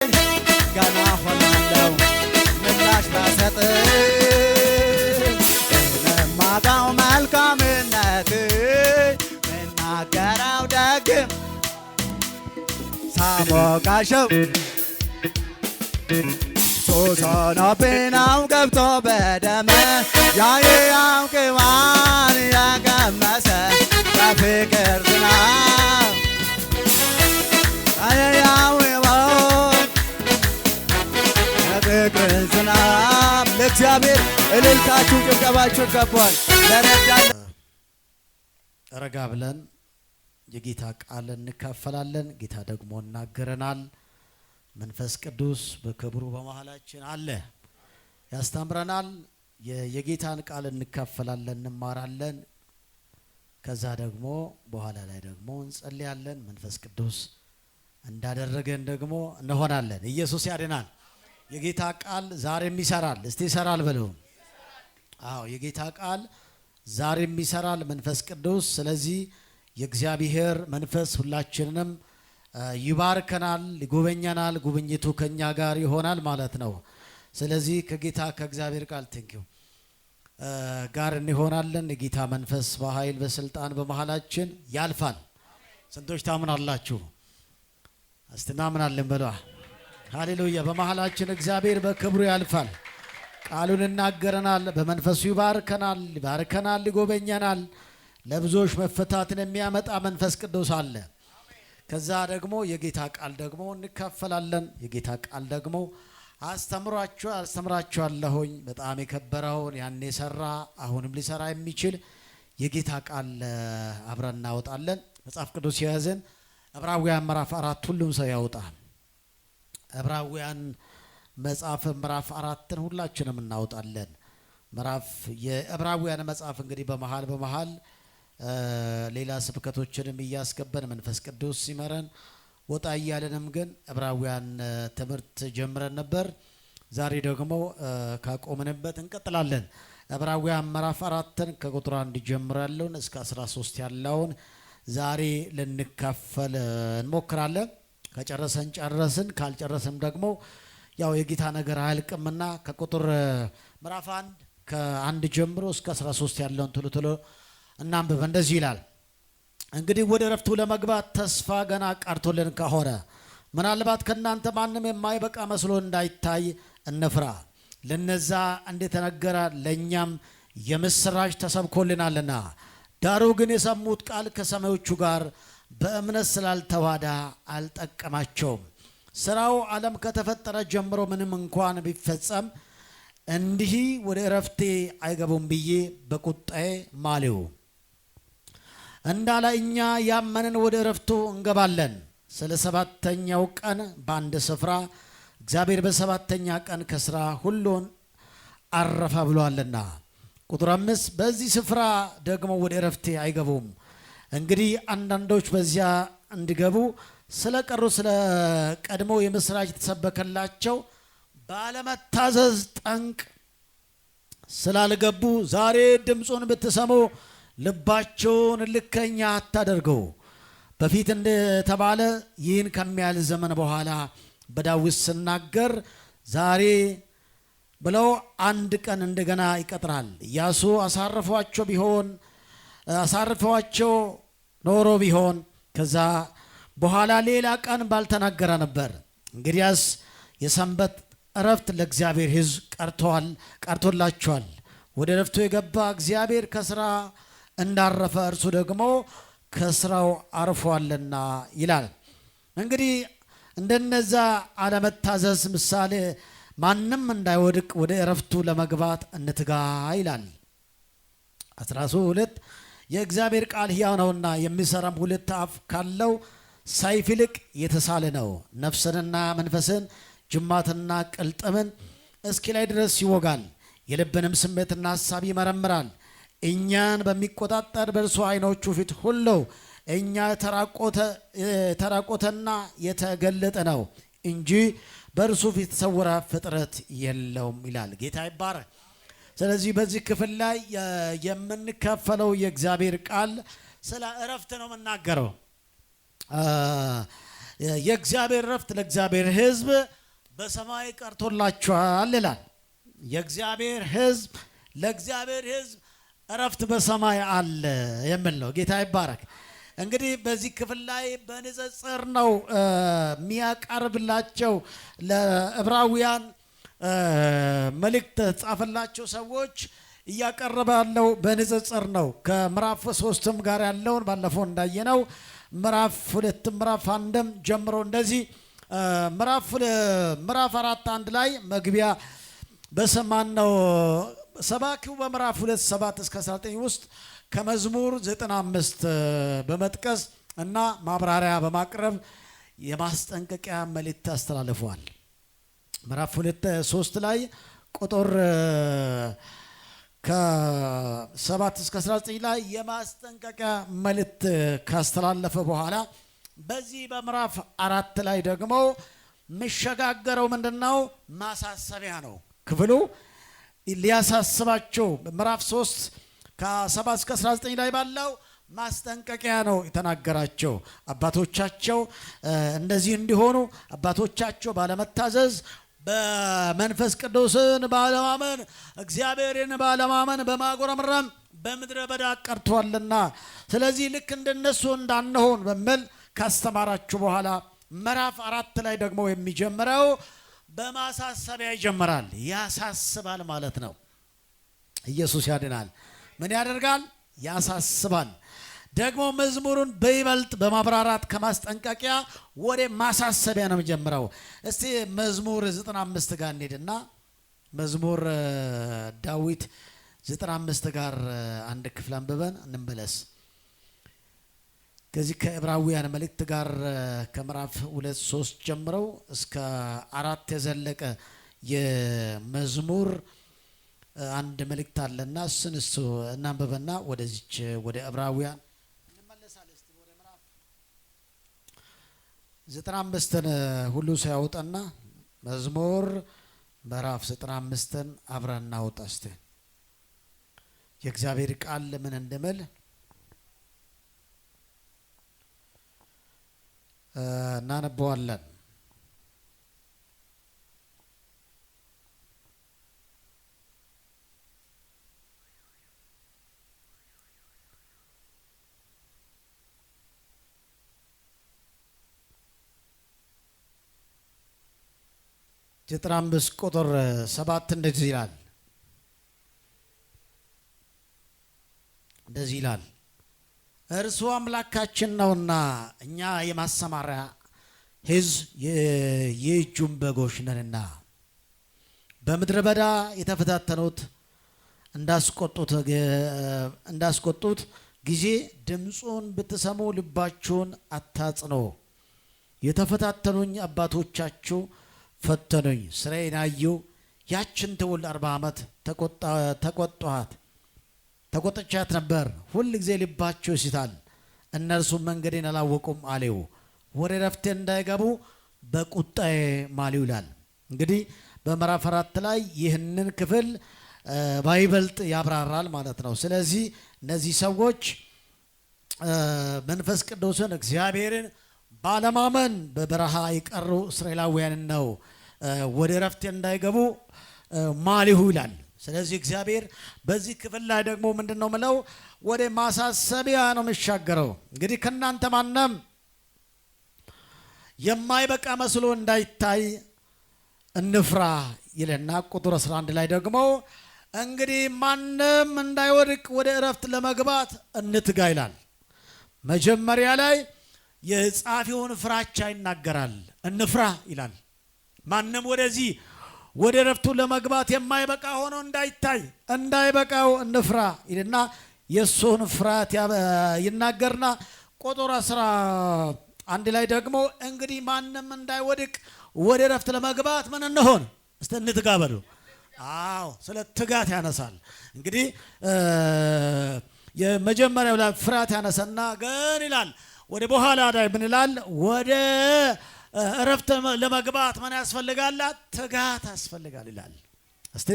ገና ሆናለሁ ምላሽ ባሰጥ እነማጣው መልካምነት ምናገረው ደግም ሳሞቃሸው ሱስ ሆኖብኝ ነው ገብቶ በደመ ያየያው ቅባን ያቀመሰ በፍቅር ዝናብ ያየያው በፍቅር ዝናብ ለእግዚአብሔር እልልታችሁ ጭብጨባችሁ ይገባል። ለረዳን ረጋ ብለን የጌታ ቃል እንካፈላለን። ጌታ ደግሞ እናገረናል። መንፈስ ቅዱስ በክብሩ በመሃላችን አለ፣ ያስተምረናል። የጌታን ቃል እንካፈላለን፣ እንማራለን። ከዛ ደግሞ በኋላ ላይ ደግሞ እንጸልያለን። መንፈስ ቅዱስ እንዳደረገን ደግሞ እንሆናለን። ኢየሱስ ያድናል። የጌታ ቃል ዛሬም ይሰራል። እስቲ ይሰራል በሉ። አዎ የጌታ ቃል ዛሬም ይሰራል መንፈስ ቅዱስ። ስለዚህ የእግዚአብሔር መንፈስ ሁላችንንም ይባርከናል፣ ይጎበኛናል። ጉብኝቱ ከኛ ጋር ይሆናል ማለት ነው። ስለዚህ ከጌታ ከእግዚአብሔር ቃል ቴንኪው ጋር እንሆናለን። የጌታ መንፈስ በኃይል በስልጣን በመሃላችን ያልፋል። ስንቶች ታምናላችሁ? እስቲ እናምናለን በሏ። ሃሌሉያ። በመሃላችን እግዚአብሔር በክብሩ ያልፋል። ቃሉን እናገረናል። በመንፈሱ ይባርከናል፣ ይጎበኛናል። ለብዙዎች መፈታትን የሚያመጣ መንፈስ ቅዱስ አለ። ከዛ ደግሞ የጌታ ቃል ደግሞ እንካፈላለን። የጌታ ቃል ደግሞ አስተምራችኋለሁኝ። በጣም የከበረውን ያን የሰራ አሁንም ሊሰራ የሚችል የጌታ ቃል አብረን እናወጣለን። መጽሐፍ ቅዱስ የያዘን ዕብራውያን ምዕራፍ 4 ሁሉም ሰው ያወጣ። ዕብራውያን መጽሐፍ ምዕራፍ 4ን ሁላችንም እናወጣለን። የዕብራውያን መጽሐፍ እንግዲህ በመሃል ሌላ ስብከቶችንም እያስገበን መንፈስ ቅዱስ ሲመረን ወጣ እያለንም ግን ዕብራውያን ትምህርት ጀምረን ነበር። ዛሬ ደግሞ ካቆምንበት እንቀጥላለን። ዕብራውያን ምዕራፍ 4ን ከቁጥር 1 ጀምራለን እስከ 13 ያለውን ዛሬ ልንካፈል እንሞክራለን። ከጨረሰን ጨረስን፣ ካልጨረስም ደግሞ ያው የጌታ ነገር አያልቅምና ከቁጥር ምዕራፍ 1 ከ1 ጀምሮ እስከ 13 ያለውን ቶሎ እናንብብ። እንደዚህ ይላል። እንግዲህ ወደ ረፍቱ ለመግባት ተስፋ ገና ቀርቶልን ከሆነ ምናልባት ከናንተ ማንም የማይበቃ መስሎ እንዳይታይ እንፍራ። ለነዛ እንደተነገረ ለኛም የምስራች ተሰብኮልናልና፣ ዳሩ ግን የሰሙት ቃል ከሰማዮቹ ጋር በእምነት ስላልተዋሃደ አልጠቀማቸውም። ስራው ዓለም ከተፈጠረ ጀምሮ ምንም እንኳን ቢፈጸም እንዲህ ወደ ረፍቴ አይገቡም ብዬ በቁጣዬ ማልሁ እንዳለ እኛ ያመንን ወደ ረፍቱ እንገባለን። ስለ ሰባተኛው ቀን በአንድ ስፍራ እግዚአብሔር በሰባተኛ ቀን ከስራ ሁሉን አረፈ ብሏልና። ቁጥር 5 በዚህ ስፍራ ደግሞ ወደ ረፍቴ አይገቡም። እንግዲህ አንዳንዶች በዚያ እንዲገቡ ስለ ቀድሞ የምስራች የተሰበከላቸው ባለመታዘዝ ጠንቅ ስላልገቡ ዛሬ ድምፁን ብትሰሙ ልባቸውን ልከኛ አታደርገው። በፊት እንደተባለ ይህን ከሚያል ዘመን በኋላ በዳዊት ሲናገር ዛሬ ብለው አንድ ቀን እንደገና ይቀጥራል። ኢያሱ አሳርፏቸው ኖሮ ቢሆን ከዛ በኋላ ሌላ ቀን ባልተናገረ ነበር። እንግዲያስ የሰንበት እረፍት ለእግዚአብሔር ሕዝብ ቀርቶላቸዋል። ወደ እረፍቱ የገባ እግዚአብሔር ከስራ እንዳረፈ እርሱ ደግሞ ከስራው አርፏልና ይላል። እንግዲህ እንደነዛ አለመታዘዝ ምሳሌ ማንም እንዳይወድቅ ወደ እረፍቱ ለመግባት እንትጋ ይላል። 12 የእግዚአብሔር ቃል ሕያው ነውና የሚሰራም ሁለት አፍ ካለው ሰይፍ ይልቅ የተሳለ ነው፣ ነፍስንና መንፈስን ጅማትና ቅልጥምን እስኪ ላይ ድረስ ይወጋል፣ የልብንም ስሜትና ሐሳብ ይመረምራል። እኛን በሚቆጣጠር በእርሱ ዓይኖቹ ፊት ሁሉ እኛ የተራቆተና የተገለጠ ነው እንጂ በእርሱ ፊት የተሰወረ ፍጥረት የለውም ይላል። ጌታ ይባረክ። ስለዚህ በዚህ ክፍል ላይ የምንካፈለው የእግዚአብሔር ቃል ስለ እረፍት ነው የምናገረው። የእግዚአብሔር ረፍት ለእግዚአብሔር ሕዝብ በሰማይ ቀርቶላችኋል ይላል። የእግዚአብሔር ሕዝብ ለእግዚአብሔር ሕዝብ እረፍት በሰማይ አለ የሚል ነው። ጌታ ይባረክ። እንግዲህ በዚህ ክፍል ላይ በንጽጽር ነው የሚያቀርብላቸው ለዕብራውያን መልእክት ጻፈላቸው ሰዎች እያቀረበ ያለው በንጽጽር ነው። ከምዕራፍ 3ም ጋር ያለውን ባለፈው እንዳየነው ምዕራፍ 2 ምዕራፍ 1 ጀምሮ እንደዚህ ምዕራፍ 4:1 ላይ መግቢያ በሰማን ነው። ሰባኪው በምዕራፍ 2:7 እስከ 19 ውስጥ ከመዝሙር 95 በመጥቀስ እና ማብራሪያ በማቅረብ የማስጠንቀቂያ መልእክት አስተላልፈዋል። ምዕራፍ 2:3 ላይ ቁጥር ከ7 እስከ 19 ላይ የማስጠንቀቂያ መልእክት ካስተላለፈ በኋላ በዚህ በምዕራፍ 4 ላይ ደግሞ የሚሸጋገረው ምንድነው? ማሳሰቢያ ነው። ክፍሉ ሊያሳስባቸው ምዕራፍ 3 ከ7 እስከ 19 ላይ ባለው ማስጠንቀቂያ ነው የተናገራቸው። አባቶቻቸው እንደዚህ እንዲሆኑ አባቶቻቸው ባለመታዘዝ በመንፈስ ቅዱስን ባለማመን እግዚአብሔርን ባለማመን በማጉረምረም በምድረ በዳ ቀርቷልና ስለዚህ ልክ እንደነሱ እንዳንሆን በሚል ካስተማራችሁ በኋላ ምዕራፍ 4 ላይ ደግሞ የሚጀምረው በማሳሰቢያ ይጀምራል። ያሳስባል ማለት ነው። ኢየሱስ ያድናል። ምን ያደርጋል? ያሳስባል። ደግሞ መዝሙሩን በይበልጥ በማብራራት ከማስጠንቀቂያ ወደ ማሳሰቢያ ነው የሚጀምረው። እስቲ መዝሙር 95 ጋር እንሄድና መዝሙር ዳዊት 95 ጋር አንድ ክፍል አንብበን እንመለስ። ከዚህ ከዕብራውያን መልእክት ጋር ከምዕራፍ 2-3 ጀምረው እስከ 4 የዘለቀ የመዝሙር አንድ መልእክት አለና እሱ እናንብበና ወደዚች ወደ ዕብራውያን እንመለሳለን። እስቲ ወደ ምዕራፍ 95ን ሁሉ ሳያወጣና መዝሙር ምዕራፍ 95ን አብረን እናውጣ። እስቲ የእግዚአብሔር ቃል ምን እንደሚል እናነበዋለን። ዘጠና አምስት ቁጥር 7 እንደዚህ ይላል። እንደዚህ ይላል፣ እርሱ አምላካችን ነውና እኛ የማሰማሪያ ሕዝብ የእጁም በጎች ነንና። በምድረ በዳ የተፈታተኑት እንዳስቆጡት ጊዜ ድምፁን ብትሰሙ ልባችሁን አታጽኑ። የተፈታተኑኝ አባቶቻችሁ ፈተኑኝ፣ ስራዬን አዩ። ያችን ትውልድ 40 ዓመት ተቆጥቻት ነበር። ሁል ጊዜ ልባቸው ይስታል፣ እነርሱም መንገዴን አላወቁም አሌው። ወደ ረፍቴ እንዳይገቡ በቁጣዬ ማሉ ይላል። እንግዲህ በምዕራፍ 4 ላይ ይህንን ክፍል ባይበልጥ ያብራራል ማለት ነው። ስለዚህ እነዚህ ሰዎች መንፈስ ቅዱስን እግዚአብሔርን ባለማመን በበረሃ የቀሩ እስራኤላውያንን ነው ወደ ረፍቴ እንዳይገቡ ማሊሁ ይላል። ስለዚህ እግዚአብሔር በዚህ ክፍል ላይ ደግሞ ምንድነው ምለው ወደ ማሳሰቢያ ነው የሚሻገረው። እንግዲህ ከናንተ ማንም የማይበቃ መስሎ እንዳይታይ እንፍራ ይለና ቁጥር 11 ላይ ደግሞ እንግዲህ ማንም እንዳይወድቅ ወደ እረፍት ለመግባት እንትጋ ይላል። መጀመሪያ ላይ የጻፊውን ፍራቻ ይናገራል። እንፍራ ይላል። ማንም ወደዚህ ወደ እረፍቱ ለመግባት የማይበቃ ሆኖ እንዳይታይ እንዳይበቃው እንፍራ ይልና የሱን ፍርሃት ይናገርና ቁጥር 11 ላይ ደግሞ እንግዲህ ማንም እንዳይወድቅ ወደ እረፍት ለመግባት ምን እንሆን እስቲ እንትጋ በሉ። አዎ ስለ ትጋት ያነሳል። እንግዲህ የመጀመሪያው ላይ ፍርሃት ያነሳና ግን ይላል ወደ በኋላ ላይ ምን ይላል? ወደ እረፍት ለመግባት ምን ያስፈልጋል? ትጋት ያስፈልጋል ይላል። እስቲ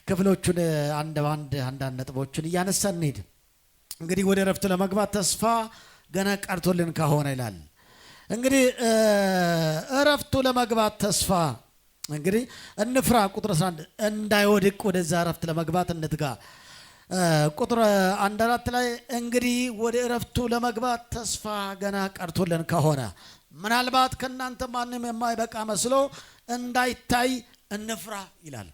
ክፍሎቹን አንዳንድ ነጥቦችን እያነሳን እንሂድ። እንግዲህ ወደ እረፍት ለመግባት ተስፋ ገና ቀርቶልን ከሆነ ይላል እንግዲህ እረፍቱ ለመግባት ተስፋ እንግዲህ እንፍራ። ቁጥር 11 እንዳይወድቅ ወደዛ እረፍት ለመግባት እንትጋ። ቁጥር 1:4 ላይ እንግዲህ ወደ እረፍቱ ለመግባት ተስፋ ገና ቀርቶልን ከሆነ ምናልባት ከእናንተ ማንም የማይበቃ መስሎ እንዳይታይ እንፍራ ይላል።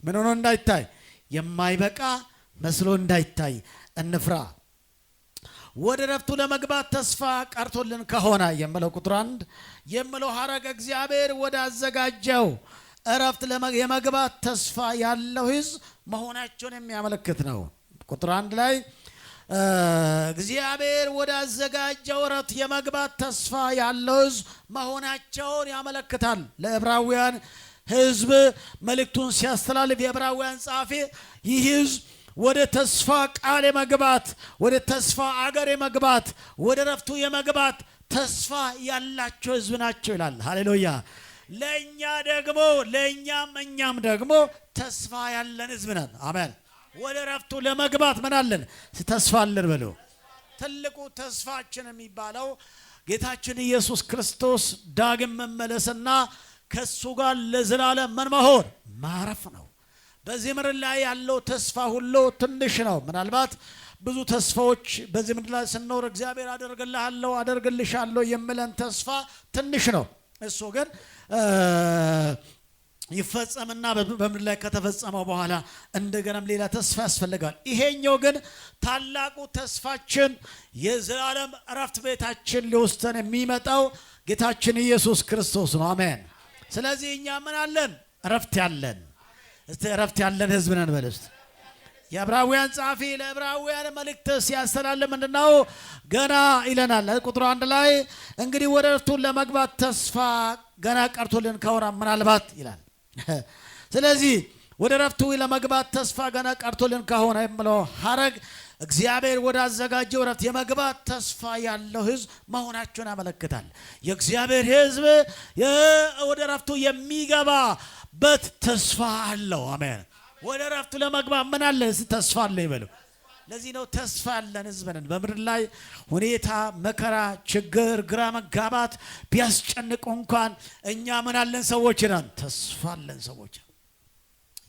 ምን ሆኖ እንዳይታይ? የማይበቃ መስሎ እንዳይታይ እንፍራ። ወደ እረፍቱ ለመግባት ተስፋ ቀርቶልን ከሆነ የምለው ቁጥር 1 የምለው ሐረግ እግዚአብሔር ወደ አዘጋጀው እረፍት የመግባት ተስፋ ያለው ሕዝብ መሆናቸውን የሚያመለክት ነው። ቁጥር 1 ላይ እግዚአብሔር ወደ አዘጋጀው እረፍት የመግባት ተስፋ ያለው ሕዝብ መሆናቸውን ያመለክታል። ለዕብራውያን ሕዝብ መልእክቱን ሲያስተላልፍ የዕብራውያን ጸሐፊ ይህ ሕዝብ ወደ ተስፋ ቃል የመግባት ወደ ተስፋ አገር የመግባት ወደ እረፍቱ የመግባት ተስፋ ያላቸው ሕዝብ ናቸው ይላል። ሃሌሉያ። ለእኛ ደግሞ እኛም ደግሞ ተስፋ ያለን ሕዝብ ነን። አሜን። ወደ እረፍቱ ለመግባት ምን አለን? ተስፋ አለን በሉ። ትልቁ ተስፋችን የሚባለው ጌታችን ኢየሱስ ክርስቶስ ዳግም መመለስና ከሱ ጋር ለዘላለም ምን መሆን ማረፍ ነው። በዚህ ምድር ላይ ያለው ተስፋ ሁሉ ትንሽ ነው። ምናልባት ብዙ ተስፋዎች በዚህ ምድር ላይ ስንኖር እግዚአብሔር አደርግልሃለሁ አደርግልሻለሁ የሚለን ተስፋ ትንሽ ነው። እሱ ግን ይፈጸምና በምድር ላይ ከተፈጸመው በኋላ እንደገናም ሌላ ተስፋ ያስፈልጋል። ይሄኛው ግን ታላቁ ተስፋችን የዘላለም እረፍት ቤታችን ሊወስደን የሚመጣው ጌታችን ኢየሱስ ክርስቶስ ነው። አሜን። ስለዚህ እኛ ምን አለን? እረፍት ያለን። እስቲ እረፍት ያለን ሕዝብ ነን በልስት። የዕብራውያን ጸሐፊ ለዕብራውያን መልእክት ሲያስተላልፍ ምንድነው ገና ይለናል። ቁጥር 1 ላይ እንግዲህ ወደ እረፍቱ ለመግባት ተስፋ ገና ቀርቶልን ከሆነ ምናልባት ይላል። ስለዚህ ወደ እረፍቱ ለመግባት ተስፋ ገና ቀርቶልን ከሆነ የምለው ሐረግ እግዚአብሔር ወደ አዘጋጀው እረፍት የመግባት ተስፋ ያለው ሕዝብ መሆናቸውን ያመለክታል። የእግዚአብሔር ሕዝብ ወደ እረፍቱ የሚገባበት ተስፋ አለው። አሜን። ወደ እረፍቱ ለመግባት ምን አለ? ተስፋ አለ ይበሉ። ለዚህ ነው ተስፋ ያለን ሕዝብ ነን። በምድር ላይ ሁኔታ፣ መከራ፣ ችግር፣ ግራ መጋባት ቢያስጨንቁ እንኳን እኛ ምን አለን? ሰዎች ነን። ተስፋ አለን ሰዎች፣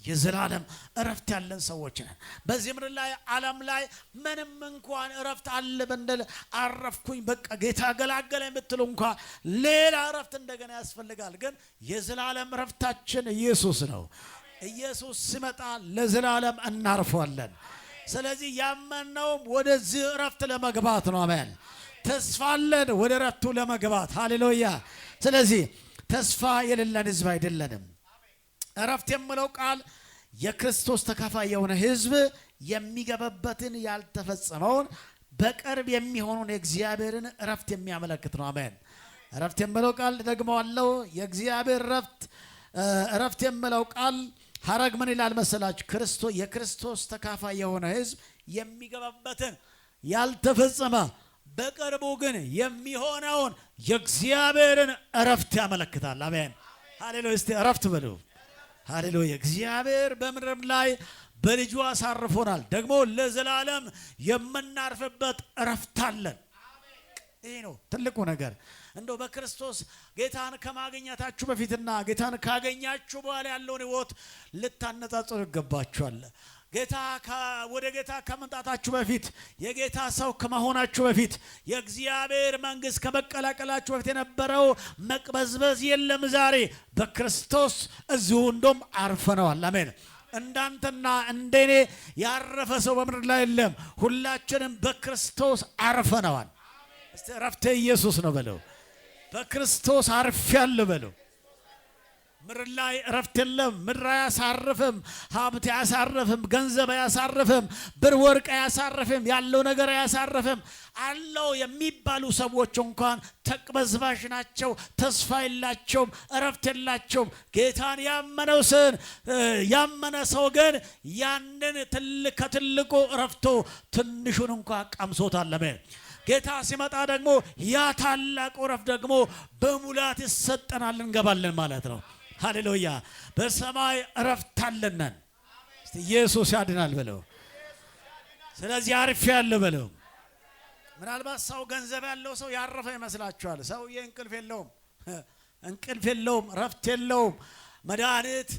የዘላለም እረፍት ያለን ሰዎች ነን። በዚህ ምድር ላይ ዓለም ላይ ምንም እንኳን እረፍት አለ ብንል አረፍኩኝ በቃ ጌታ ገላገለኝ ብትሉ እንኳን ሌላ እረፍት እንደገና ያስፈልጋል። ግን የዘላለም እረፍታችን ኢየሱስ ነው። ኢየሱስ ሲመጣ ለዘላለም እናርፋለን። ስለዚህ ያመንነውም ወደዚህ እረፍት ለመግባት ነው። አሜን። ተስፋ አለን ወደ እረፍቱ ለመግባት። ሃሌሉያ። ስለዚህ ተስፋ የሌለን ሕዝብ አይደለንም። እረፍት የምለው ቃል የክርስቶስ ተካፋይ የሆነ ሕዝብ የሚገባበትን ያልተፈጸመውን በቅርብ የሚሆኑን የእግዚአብሔርን እረፍት የሚያመለክት ነው። አሜን። እረፍት የምለው ቃል ደግሞ አለው የእግዚአብሔር እረፍት የምለው ቃል ሐረግ ምን ይላል መሰላችሁ? የክርስቶስ ተካፋይ የሆነ ሕዝብ የሚገባበትን ያልተፈጸመ በቅርቡ ግን የሚሆነውን የእግዚአብሔርን እረፍት ያመለክታል። አሜን። ሃሌሉያ። እስቲ እረፍት በሉ። ሃሌሉያ። እግዚአብሔር በምድርም ላይ በልጁ አሳርፎናል። ደግሞ ለዘላለም የምናርፍበት እረፍት አለን። ይሄ ነው ትልቁ ነገር። እንደው በክርስቶስ ጌታን ከማግኘታችሁ በፊትና ጌታን ካገኛችሁ በኋላ ያለውን ሕይወት ልታነጻጽሩ ይገባችኋል። ወደ ጌታ ከመምጣታችሁ በፊት የጌታ ሰው ከመሆናችሁ በፊት የእግዚአብሔር መንግሥት ከመቀላቀላችሁ በፊት የነበረው መቅበዝበዝ የለም። ዛሬ በክርስቶስ እዚሁ እንደም አርፈነዋል። አሜን። እንዳንተና እንደኔ ያረፈ ሰው በምድር ላይ የለም። ሁላችንም በክርስቶስ አርፈነዋል። እስቲ እረፍቴ ኢየሱስ ነው በለው። በክርስቶስ አርፌያለሁ በለው። ምድር ላይ እረፍት የለም። ምድር አያሳርፍም። ሀብት አያሳርፍም። ገንዘብ አያሳርፍም። ብር ወርቅ አያሳርፍም። ያለው ነገር አያሳርፍም። አለው የሚባሉ ሰዎች እንኳን ተቅበዝባዥ ናቸው። ተስፋ የላቸውም። እረፍት የላቸውም። ጌታን ያመነ ሰው ግን ያንን ከትልቁ እረፍቶ ትንሹን እንኳን ቀምሶታል። አሜን። ጌታ ሲመጣ ደግሞ ያ ታላቁ እረፍት ደግሞ በሙላት ይሰጠናል፣ እንገባለን ማለት ነው። ሃሌሉያ። በሰማይ እረፍት አለን። ኢየሱስ ያድናል በለው። ስለዚህ አርፌያለሁ በለው። ምናልባት ሰው ገንዘብ ያለው ሰው ያረፈ ይመስላችኋል። ሰውዬ እንቅልፍ የለውም፣ እንቅልፍ የለውም፣ ረፍት የለውም። መድኃኒት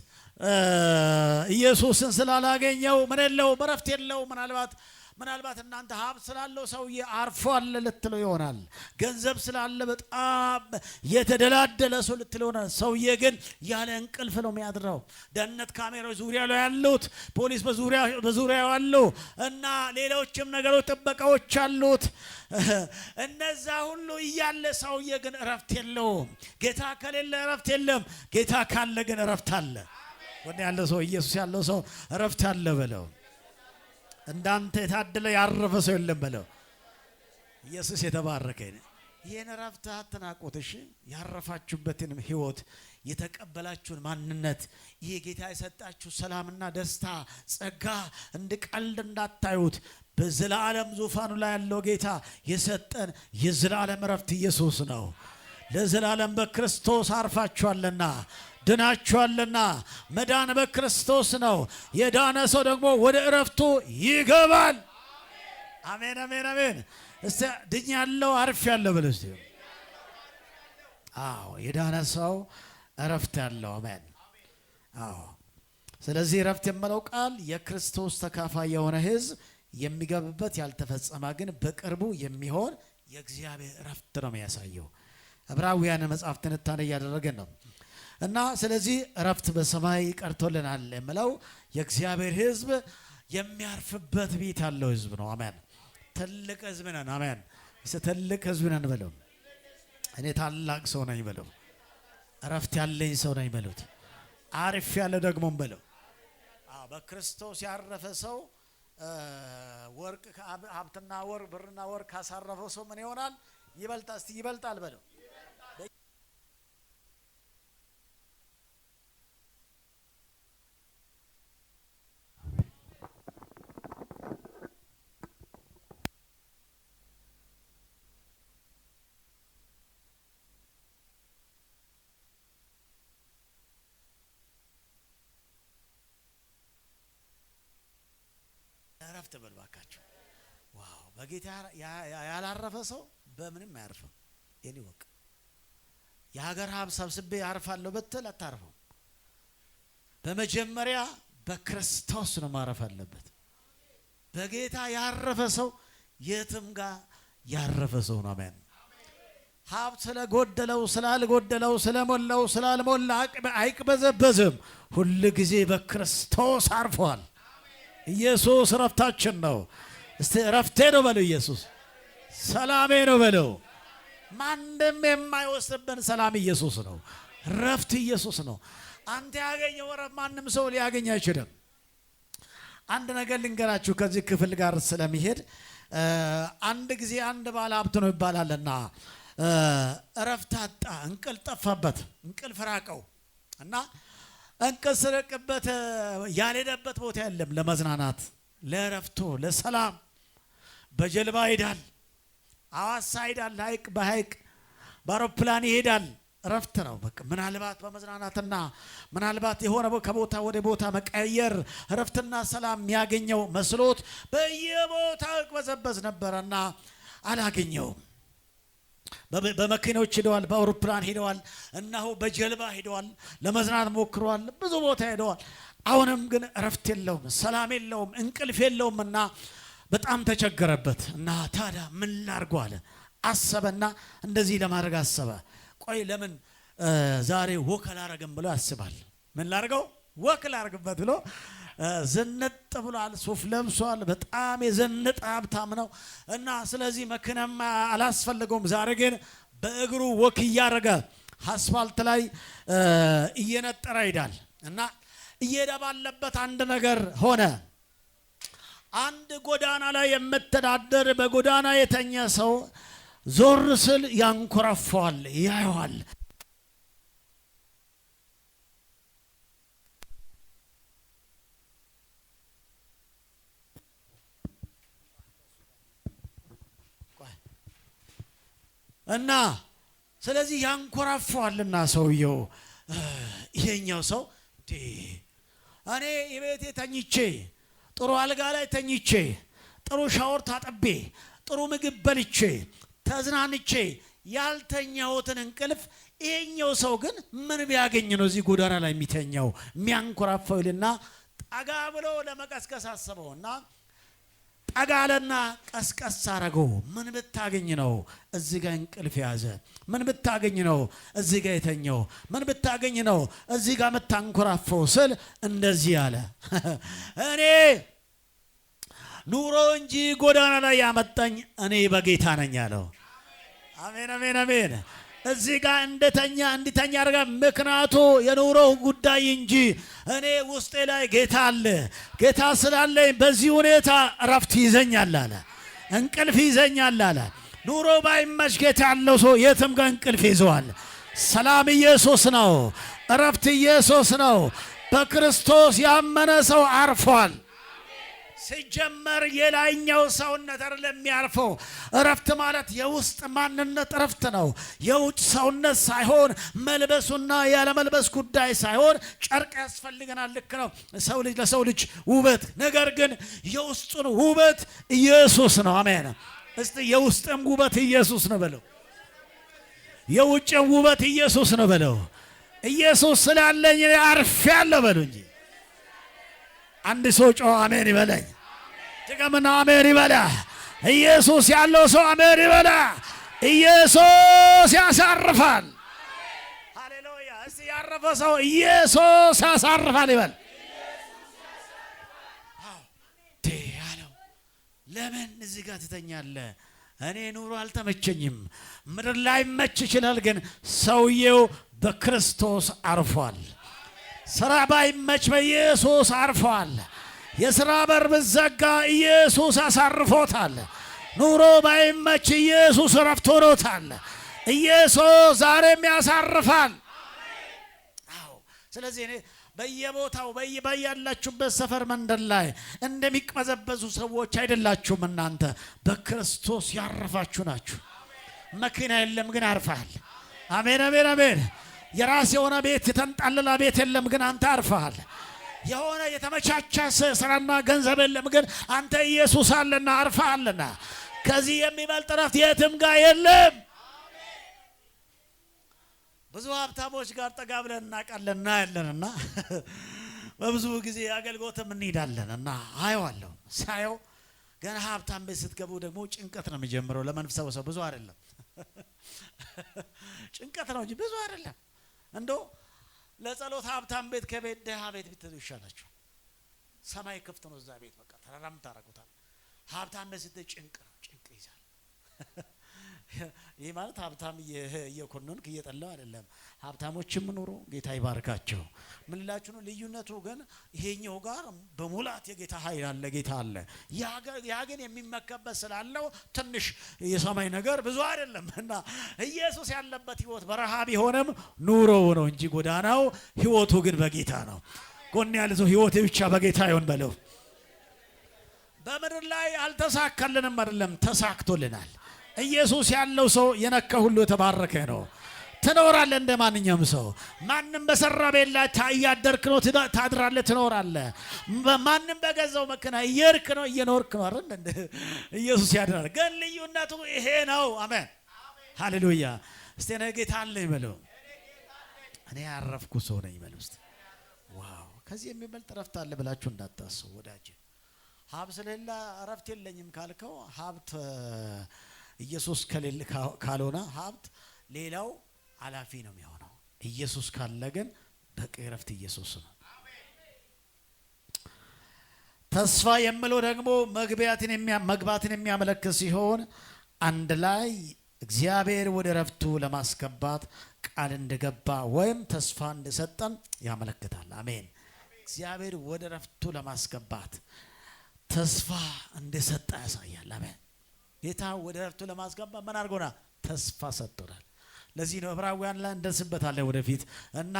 ኢየሱስን ስላላገኘው ምን የለውም፣ ረፍት የለውም። ምናልባት እናንተ ሀብት ስላለው ሰውዬ አርፏል ልትለው ይሆናል። ገንዘብ ስላለ በጣም የተደላደለ ሰው ልትለው ይሆናል። ሰውዬ ግን ያለ እንቅልፍ ነው የሚያድረው። ደህንነት ካሜራዎች ዙሪያ ላይ ያሉት፣ ፖሊስ በዙሪያው አሉ እና ሌሎችም ነገሮች ጥበቃዎች አሉት። እነዛ ሁሉ እያለ ሰውዬ ግን እረፍት የለውም። ጌታ ከሌለ እረፍት የለም። ጌታ ካለ ግን እረፍት አለ። ወደ ያለ ሰው ኢየሱስ ያለው ሰው እረፍት አለ በለው። እንዳንተ የታደለ ያረፈ ሰው የለም በለው። ኢየሱስ የተባረከ ነው። ይሄን እረፍት አትናቁት። እሺ ያረፋችሁበትን ህይወት የተቀበላችሁን ማንነት ይሄ ጌታ የሰጣችሁ ሰላምና ደስታ ጸጋ እንደ ቀልድ እንዳታዩት። በዘላለም ዙፋኑ ላይ ያለው ጌታ የሰጠን የዘላለም እረፍት ኢየሱስ ነው። ለዘላለም በክርስቶስ አርፋችኋልና ድናችኋልና። መዳን በክርስቶስ ነው። የዳነ ሰው ደግሞ ወደ እረፍቱ ይገባል። አሜን አሜን አሜን። እስቲ ድኛለሁ አርፌያለሁ በሉ እስቲ። አዎ የዳነ ሰው እረፍት ያለው። አሜን። አዎ ስለዚህ እረፍት የምለው ቃል የክርስቶስ ተካፋይ የሆነ ህዝብ የሚገባበት ያልተፈጸመ ግን በቅርቡ የሚሆን የእግዚአብሔር እረፍት ነው የሚያሳየው። ዕብራውያን መጽሐፍ ትንታኔ እያደረገን ነው እና ስለዚህ እረፍት በሰማይ ቀርቶልናል የምለው የእግዚአብሔር ህዝብ የሚያርፍበት ቤት ያለው ህዝብ ነው። አሜን። ትልቅ ህዝብ ነን። አሜን። ትልቅ ህዝብ ነን በለው። እኔ ታላቅ ሰው ነኝ በለው። እረፍት ያለኝ ሰው ነኝ በሉት። አሪፍ ያለ ደግሞም በለው። በክርስቶስ ያረፈ ሰው ወርቅ ሀብትና ወርቅ ብርና ወርቅ ካሳረፈው ሰው ምን ይሆናል? ይበልጣል። እስቲ ይበልጣል በለው። እረፍት በል ባካችሁ። ዋው በጌታ ያላረፈ ሰው በምንም አያርፍም። የኔ ወቅ የሀገር ሀብት ሰብስቤ ያርፋለሁ ብትል አታርፈው። በመጀመሪያ በክርስቶስ ነው ማረፍ አለበት። በጌታ ያረፈ ሰው የትም ጋር ያረፈ ሰው ነው። አሜን። ሀብት ስለጎደለው ስላልጎደለው ስለሞላው ስላልሞላ አይቅበዘበዝም። ሁል ጊዜ በክርስቶስ አርፏል። ኢየሱስ ረፍታችን ነው። እስቲ ረፍቴ ነው በለው። ኢየሱስ ሰላሜ ነው በለው። ማንም የማይወስድብን ሰላም ኢየሱስ ነው። ረፍት ኢየሱስ ነው። አንተ ያገኘው ረፍት ማንም ሰው ሊያገኝ አይችልም። አንድ ነገር ልንገራችሁ ከዚህ ክፍል ጋር ስለሚሄድ አንድ ጊዜ አንድ ባለ ሀብት ነው ይባላልና ረፍት አጣ፣ እንቅልፍ ጠፋበት፣ እንቅልፍ ራቀው እና እንቅልፍ ሲርቅበት ያልሄደበት ቦታ የለም ለመዝናናት፣ ለረፍቶ፣ ለሰላም። በጀልባ ይሄዳል፣ አዋሳ ይሄዳል፣ በሀይቅ በአውሮፕላን ይሄዳል። ረፍት ነው በቃ። ምናልባት በመዝናናትና ምናልባት የሆነ ከቦታ ወደ ቦታ መቀየር ረፍትና ሰላም የሚያገኘው መስሎት በየቦታው ይቅበዘበዝ ነበረና አላገኘውም። በመኪኖች ሄደዋል፣ በአውሮፕላን ሄደዋል፣ እነሆ በጀልባ ሄደዋል፣ ለመዝናናት ሞክረዋል፣ ብዙ ቦታ ሄደዋል። አሁንም ግን ረፍት የለውም፣ ሰላም የለውም፣ እንቅልፍ የለውም እና በጣም ተቸገረበት እና ታዲያ ምን ላርጎ አለ። አሰበና እንደዚህ ለማድረግ አሰበ። ቆይ ለምን ዛሬ ወክ አላረግም ብሎ ያስባል። ምን ላርገው? ወክ ላርግበት ብሎ ዘነጥ ብሏል፣ ሱፍ ለብሷል። በጣም የዘነጠ ሀብታም ነው እና ስለዚህ መኪናም አላስፈልገውም። ዛሬ ግን በእግሩ ወክ እያረገ አስፋልት ላይ እየነጠረ ይሄዳል እና እየሄደ ባለበት አንድ ነገር ሆነ። አንድ ጎዳና ላይ የምተዳደር በጎዳና የተኛ ሰው ዞር ስል ያንኮራፋል፣ ያየዋል። እና ስለዚህ ያንኮራፋልና ሰውየው ይሄኛው ሰው እኔ የቤቴ ተኝቼ ጥሩ አልጋ ላይ ተኝቼ ጥሩ ሻወር ታጥቤ ጥሩ ምግብ በልቼ ተዝናንቼ ያልተኛሁትን እንቅልፍ ይሄኛው ሰው ግን ምን ቢያገኝ ነው እዚህ ጎዳና ላይ የሚተኛው የሚያንኮራፋው ይልና ጠጋ ብሎ ለመቀስቀስ አሰበውና ጠጋለና ቀስቀስ አረገው። ምን ብታገኝ ነው እዚህ ጋር እንቅልፍ ያዘ? ምን ብታገኝ ነው እዚህ ጋር የተኛው? ምን ብታገኝ ነው እዚህ ጋር የምታንኮራፈው ስል እንደዚህ አለ እኔ ኑሮ እንጂ ጎዳና ላይ ያመጣኝ እኔ በጌታ ነኝ አለው። አሜን አሜን አሜን። እዚህ ጋር እንድተኛ አድርጋ ምክንያቱ የኑሮ ጉዳይ እንጂ እኔ ውስጤ ላይ ጌታ አለ። ጌታ ስላለኝ በዚህ ሁኔታ እረፍት ይዘኛል አለ፣ እንቅልፍ ይዘኛል አለ። ኑሮ ባይመች ጌታ ያለው ሰው የትም ጋር እንቅልፍ ይዘዋል። ሰላም ኢየሱስ ነው፣ እረፍት ኢየሱስ ነው። በክርስቶስ ያመነ ሰው አርፏል። ሲጀመር የላይኛው ሰውነት አይደለም የሚያርፈው። እረፍት ማለት የውስጥ ማንነት እረፍት ነው። የውጭ ሰውነት ሳይሆን መልበሱና ያለመልበስ ጉዳይ ሳይሆን ጨርቅ ያስፈልገናል። ልክ ነው ሰው ልጅ ለሰው ልጅ ውበት፣ ነገር ግን የውስጡን ውበት ኢየሱስ ነው። አሜን። እስቲ የውስጥም ውበት ኢየሱስ ነው በለው። የውጭም ውበት ኢየሱስ ነው በለው። ኢየሱስ ስላለኝ አርፌያለሁ በሉ እንጂ አንድ ሰው ጮህ አሜን ይበለኝ። ድገምና አሜን ይበላ። ኢየሱስ ያለው ሰው አሜን ይበላ። ኢየሱስ ያሳርፋል። ሃሌሉያ። እስቲ ያረፈ ሰው ኢየሱስ ያሳርፋል ይበል። ያለው ለምን እዚህ ጋር ትተኛለህ? እኔ ኑሮ አልተመቸኝም። ምድር ላይ መች ይችላል፣ ግን ሰውየው በክርስቶስ አርፏል። ስራ ባይመች በኢየሱስ አርፏል። የሥራ በር ብዘጋ ኢየሱስ አሳርፎታል። ኑሮ ባይመች ኢየሱስ ረፍት ሆኖታል። ኢየሱስ ዛሬም ያሳርፋል። አዎ። ስለዚህ እኔ በየቦታው በያላችሁበት ሰፈር መንደር ላይ እንደሚቅበዘበዙ ሰዎች አይደላችሁም። እናንተ በክርስቶስ ያረፋችሁ ናችሁ። መኪና የለም ግን አርፈሃል። አሜን አሜን አሜን። የራስ የሆነ ቤት የተንጣለለ ቤት የለም ግን አንተ አርፈሃል። የሆነ የተመቻቸ ስራና ገንዘብ የለም ግን አንተ ኢየሱስ አለና አርፈሃልና ከዚህ የሚበልጥ ረፍት የትም ጋር የለም። ብዙ ሀብታሞች ጋር ጠጋ ብለን እናውቃለን እናያለንና በብዙ ጊዜ አገልግሎትም እንሄዳለንና አየዋለሁ። ሳየው ገና ሀብታም ቤት ስትገቡ ደግሞ ጭንቀት ነው የሚጀምረው። ለመንፈሳዊ ሰው ብዙ አይደለም ጭንቀት ነው እንጂ ብዙ አይደለም። እንደው ለጸሎት ሀብታም ቤት ከቤት ደሃ ቤት ብትሉ ይሻላችሁ። ሰማይ ክፍት ነው እዛ ቤት በቃ ተራራም ታረቁታል። ሀብታም ቤት ስትል ጭንቅ ነው፣ ጭንቅ ይዛል። ይህ ማለት ሀብታም እየኮነንክ እየጠላው አይደለም። ሀብታሞችም ኑሮ ጌታ ይባርካቸው። ምን ልላችሁ ነው? ልዩነቱ ግን ይሄኛው ጋር በሙላት የጌታ ኃይል አለ፣ ጌታ አለ። ያ ግን የሚመከበት ስላለው ትንሽ የሰማይ ነገር ብዙ አይደለም እና ኢየሱስ ያለበት ህይወት በረሃ ቢሆንም ኑሮው ነው እንጂ ጎዳናው፣ ህይወቱ ግን በጌታ ነው። ጎን ያለ ሰው ህይወቴ ብቻ በጌታ ይሁን በለው። በምድር ላይ አልተሳካልንም አይደለም፣ ተሳክቶልናል። ኢየሱስ ያለው ሰው የነካ ሁሉ የተባረከ ነው። ትኖራለህ እንደ ማንኛውም ሰው። ማንም በሰራ ቤት ላይ እያደርክ ነው ታድራለህ፣ ትኖራለህ። ማንም በገዛው መኪና እየሄድክ ነው እየኖርክ ነው አይደል? ኢየሱስ ያድናል። ግን ልዩነቱ ይሄ ነው። አሜን ሃሌሉያ። እስቲ እኔ ጌታ አለኝ በለው። እኔ ያረፍኩ ሰው ነኝ በለው እስቲ። ዋው! ከዚህ የሚበልጥ ረፍት አለ ብላችሁ እንዳታስቡ ወዳጅ። ሀብት ስለሌለ ረፍት የለኝም ካልከው ሀብት ኢየሱስ ከሌለ ካልሆነ ሀብት ሌላው አላፊ ነው የሚሆነው። ኢየሱስ ካለ ግን በቂ ረፍት ኢየሱስ ነው። ተስፋ የምለው ደግሞ መግባትን የሚያመለክት ሲሆን አንድ ላይ እግዚአብሔር ወደ ረፍቱ ለማስገባት ቃል እንደገባ ወይም ተስፋ እንደሰጠን ያመለክታል። አሜን። እግዚአብሔር ወደ ረፍቱ ለማስገባት ተስፋ እንደሰጠ ያሳያል። አሜን። ጌታ ወደ ረፍቱ ለማስገባት ምን አድርጎና? ተስፋ ሰጥቶናል። ለዚህ ነው ዕብራውያን ላይ እንደርስበታለን ወደፊት እና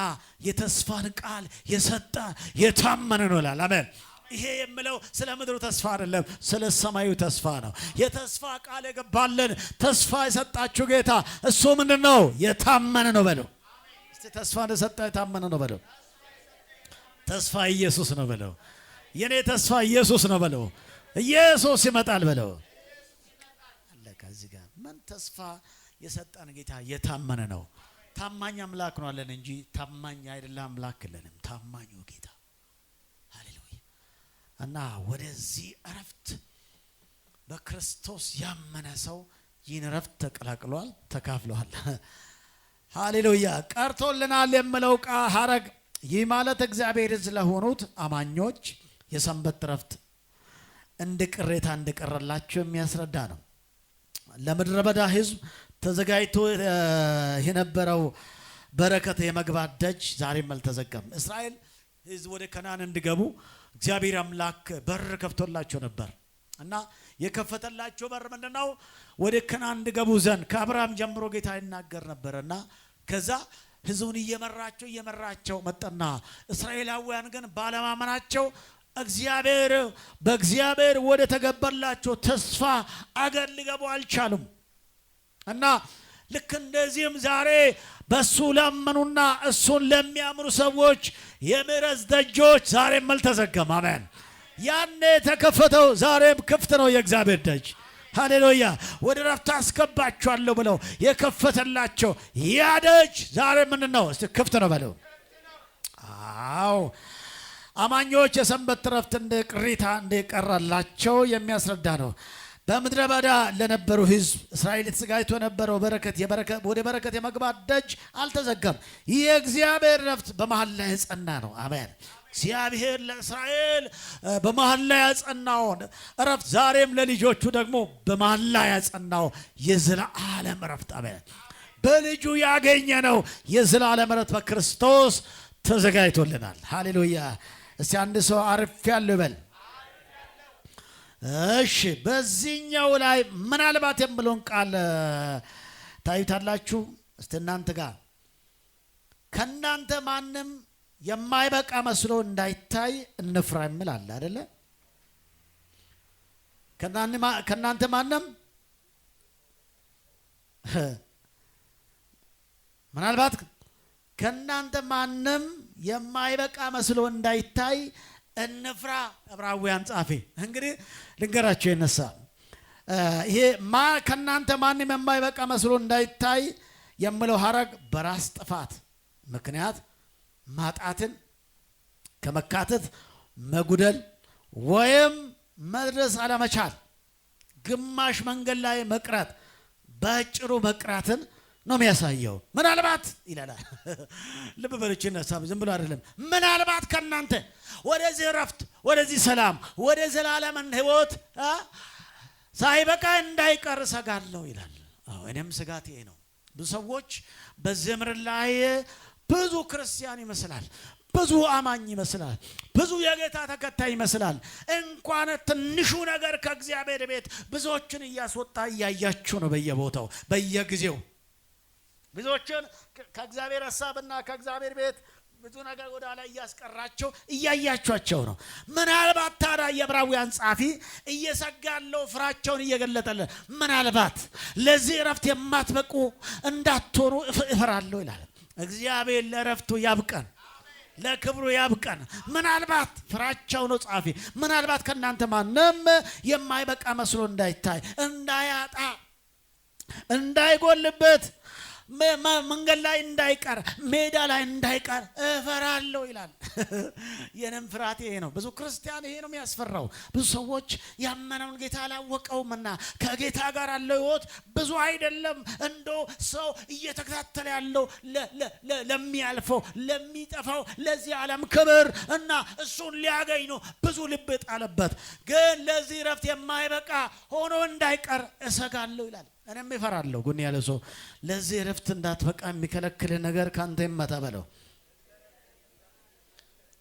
የተስፋን ቃል የሰጠ የታመነ ነው ይላል። አሜን። ይሄ የምለው ስለ ምድሩ ተስፋ አይደለም፣ ስለ ሰማዩ ተስፋ ነው። የተስፋ ቃል የገባልን ተስፋ የሰጣችሁ ጌታ እሱ ምንድን ነው? የታመነ ነው በለው። እስቲ ተስፋ እንደሰጠ የታመነ ነው በለው። ተስፋ ኢየሱስ ነው በለው። የኔ ተስፋ ኢየሱስ ነው በለው። ኢየሱስ ይመጣል በለው። ዘመን ተስፋ የሰጠን ጌታ የታመነ ነው። ታማኝ አምላክ ነው አለን እንጂ ታማኝ አይደለም አምላክ የለንም። ታማኙ ጌታ ሃሌሉያ። እና ወደዚህ እረፍት በክርስቶስ ያመነ ሰው ይህን እረፍት ተቀላቅሏል፣ ተካፍሏል። ሃሌሉያ። ቀርቶልናል የምለው ሐረግ ይህ ማለት እግዚአብሔር ስለሆኑት አማኞች የሰንበት እረፍት እንደ ቅሬታ እንደቀረላቸው የሚያስረዳ ነው። ለምድረ በዳ ሕዝብ ተዘጋጅቶ የነበረው በረከት የመግባት ደጅ ዛሬም አልተዘጋም። እስራኤል ሕዝብ ወደ ከነዓን እንዲገቡ እግዚአብሔር አምላክ በር ከፍቶላቸው ነበር እና የከፈተላቸው በር ምንድነው? ወደ ከነዓን እንዲገቡ ዘንድ ከአብርሃም ጀምሮ ጌታ ይናገር ነበርና ከዛ ሕዝቡን እየመራቸው መጣና እስራኤላውያን ግን ባለማመናቸው በእግዚአብሔር ወደ ተገባላቸው ተስፋ አገር ሊገቡ አልቻሉም። እና ልክ እንደዚህም ዛሬ በሱ ለመኑና እሱን ለሚያምኑ ሰዎች የምሕረት ደጆች ዛሬም አልተዘጋም። አሜን። ያኔ የተከፈተው ዛሬም ክፍት ነው የእግዚአብሔር ደጅ። ሃሌሉያ። ወደ እረፍት አስገባችኋለሁ ብለው የከፈተላቸው ያ ደጅ ዛሬ ምንድን ነው? እስቲ ክፍት ነው በለው። አዎ አማኞች የሰንበት እረፍት እንደ ቅሬታ እንደቀረላቸው የሚያስረዳ ነው። በምድረ በዳ ለነበሩ ሕዝብ እስራኤል ተዘጋጅቶ የነበረው ወደ በረከት የመግባት ደጅ አልተዘጋም። ይህ የእግዚአብሔር እረፍት በመሃል ላይ የጸና ነው። አሜን። እግዚአብሔር ለእስራኤል በመሃል ላይ ያጸናውን እረፍት ዛሬም ለልጆቹ ደግሞ በመሃል ላይ ያጸናው የዘላለም እረፍት አሜን። በልጁ ያገኘነው የዘላለም እረፍት በክርስቶስ ተዘጋጅቶልናል። ሃሌሉያ። እስቲ አንድ ሰው አርፌያለሁ ይበል። እሺ፣ በዚህኛው ላይ ምናልባት የምለውን ቃል ታዩታላችሁ። እስቲ እናንተ ጋር ከእናንተ ማንም የማይበቃ መስሎ እንዳይታይ እንፍራ የሚል አለ አይደለ? ከእናንተ ማንም ምናልባት ከእናንተ ማንም የማይበቃ መስሎ እንዳይታይ እንፍራ። ዕብራውያን ጻፊ እንግዲህ ልንገራቸው ይነሳ ይሄ ከእናንተ ማንም የማይበቃ መስሎ እንዳይታይ የምለው ሐረግ በራስ ጥፋት ምክንያት ማጣትን ከመካተት መጉደል ወይም መድረስ አለመቻል፣ ግማሽ መንገድ ላይ መቅረት፣ በአጭሩ መቅራትን ነው የሚያሳየው። ምናልባት ይላል። ልብ በሉችና ሐሳብ ዝም ብሎ አይደለም። ምናልባት ከእናንተ ወደዚህ እረፍት፣ ወደዚህ ሰላም፣ ወደ ዘላለም ሕይወት ሳይበቃ እንዳይቀር እሰጋለሁ ይላል። አዎ እኔም ስጋት ይሄ ነው። ብዙ ሰዎች በዚህ ምድር ላይ ብዙ ክርስቲያን ይመስላል፣ ብዙ አማኝ ይመስላል፣ ብዙ የጌታ ተከታይ ይመስላል። እንኳን ትንሹ ነገር ከእግዚአብሔር ቤት ብዙዎችን እያስወጣ እያያችሁ ነው። በየቦታው በየጊዜው ብዙዎችን ከእግዚአብሔር ሐሳብና ከእግዚአብሔር ቤት ብዙ ነገር ወደ ላይ እያስቀራቸው እያያቸዋቸው ነው። ምናልባት ታዲያ የዕብራውያን ጻፊ እየሰጋለው ፍራቸውን እየገለጠልን ምናልባት ለዚህ እረፍት የማትበቁ እንዳትሆኑ እፈራለሁ ይላል። እግዚአብሔር ለእረፍቱ ያብቀን፣ ለክብሩ ያብቀን። ምናልባት ፍራቸው ነው ጻፊ። ምናልባት ከእናንተ ማንም የማይበቃ መስሎ እንዳይታይ፣ እንዳያጣ፣ እንዳይጎልበት፣ መንገድ ላይ እንዳይቀር፣ ሜዳ ላይ እንዳይቀር እፈራለሁ ይላል። የኔም ፍርሃት ይሄ ነው። ብዙ ክርስቲያን ይሄ ነው የሚያስፈራው። ብዙ ሰዎች ያመነውን ጌታ አላወቀውምና ከጌታ ጋር ያለው ሕይወት ብዙ አይደለም። እንዶ ሰው እየተከታተለ ያለው ለሚያልፈው ለሚጠፋው ለዚህ ዓለም ክብር እና እሱን ሊያገኝ ነው ብዙ ልብ ጣለበት። ግን ለዚህ እረፍት የማይበቃ ሆኖ እንዳይቀር እሰጋለሁ ይላል። እኔም እፈራለሁ። ጉን ያለ ሰው ለዚህ እረፍት እንዳትበቃ የሚከለክል ነገር ካንተ ይመታ በለው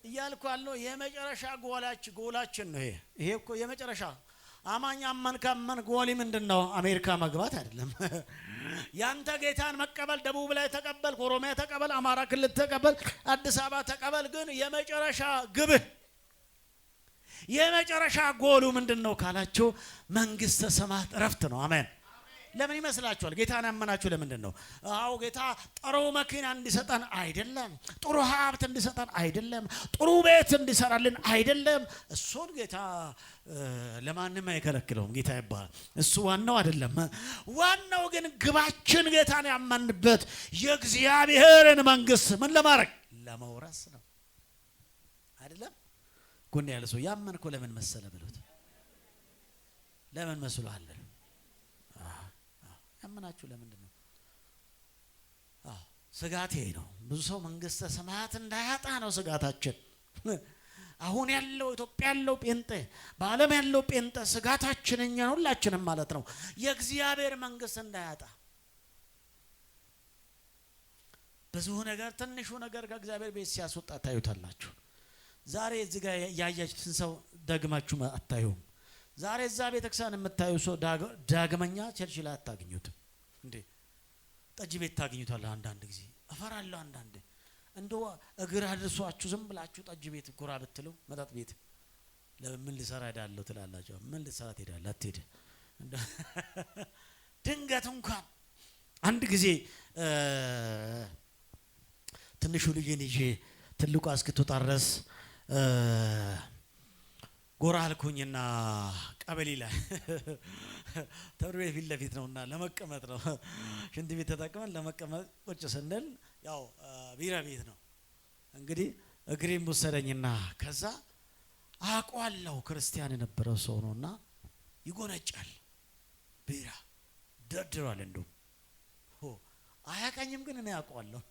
እያልኩ ያለው የመጨረሻ ጎላችን ነው። ይሄ እኮ የመጨረሻ አማኝ አመን ጎሊ ምንድነው? አሜሪካ መግባት አይደለም። ያንተ ጌታን መቀበል፣ ደቡብ ላይ ተቀበል፣ ኦሮሚያ ተቀበል፣ አማራ ክልል ተቀበል፣ አዲስ አበባ ተቀበል። ግን የመጨረሻ ግብህ የመጨረሻ ጎሉ ምንድነው ካላችሁ መንግስተ ሰማያት እረፍት ነው። አሜን። ለምን ይመስላችኋል? ጌታን ያመናችሁ ለምንድን ነው? አዎ ጌታ ጥሩ መኪና እንዲሰጠን አይደለም፣ ጥሩ ሀብት እንዲሰጠን አይደለም፣ ጥሩ ቤት እንዲሰራልን አይደለም። እሱን ጌታ ለማንም አይከለክለውም። ጌታ ይባላል። እሱ ዋናው አይደለም። ዋናው ግን ግባችን ጌታን ያመንበት የእግዚአብሔርን መንግስት ምን ለማድረግ ለመውረስ ነው አይደለም? ጎን ያለ ሰው ያመንኮ ለምን መሰለ ብሎት ለምን መስሏል? ያመናችሁ ለምንድን ነው? ስጋቴ ነው። ብዙ ሰው መንግስተ ሰማያት እንዳያጣ ነው ስጋታችን። አሁን ያለው ኢትዮጵያ ያለው ጴንጤ በዓለም ያለው ጴንጤ ስጋታችን እኛ ሁላችንም ማለት ነው የእግዚአብሔር መንግስት እንዳያጣ። ብዙ ነገር ትንሹ ነገር ከእግዚአብሔር ቤት ሲያስወጣ ታዩታላችሁ። ዛሬ እዚህ ጋር ያያችሁትን ሰው ደግማችሁ አታዩም። ዛሬ እዛ ቤተክርስቲያን የምታዩ ሰው ዳግመኛ ቸርች ላይ አታገኙትም። እንዴ ጠጅ ቤት ታገኙታለህ። አንዳንድ ጊዜ እፈራለሁ። አንዳንድ እንደው እግር አድርሷችሁ ዝም ብላችሁ ጠጅ ቤት ጎራ ብትሉ መጠጥ ቤት ለምን ልሰራ ሄዳለሁ ትላላችሁ። ምን ልሰራ ትሄዳለህ? አትሄድ። ድንገት እንኳን አንድ ጊዜ ትንሹ ልጅን ይዤ ትልቁ አስክቶታ ድረስ ጎራ አልኩኝና ቀበሌ ላይ ትምህርት ቤት ፊት ለፊት ነውና ለመቀመጥ ነው። ሽንት ቤት ተጠቅመን ለመቀመጥ ቁጭ ስንል ያው ቢራ ቤት ነው እንግዲህ እግሬን ወሰደኝና ከዛ አቋላው ክርስቲያን የነበረው ሰው ነውና ይጎነጫል። ቢራ ደርድሯል። እንደው አያቀኝም ግን እኔ አቋለሁ።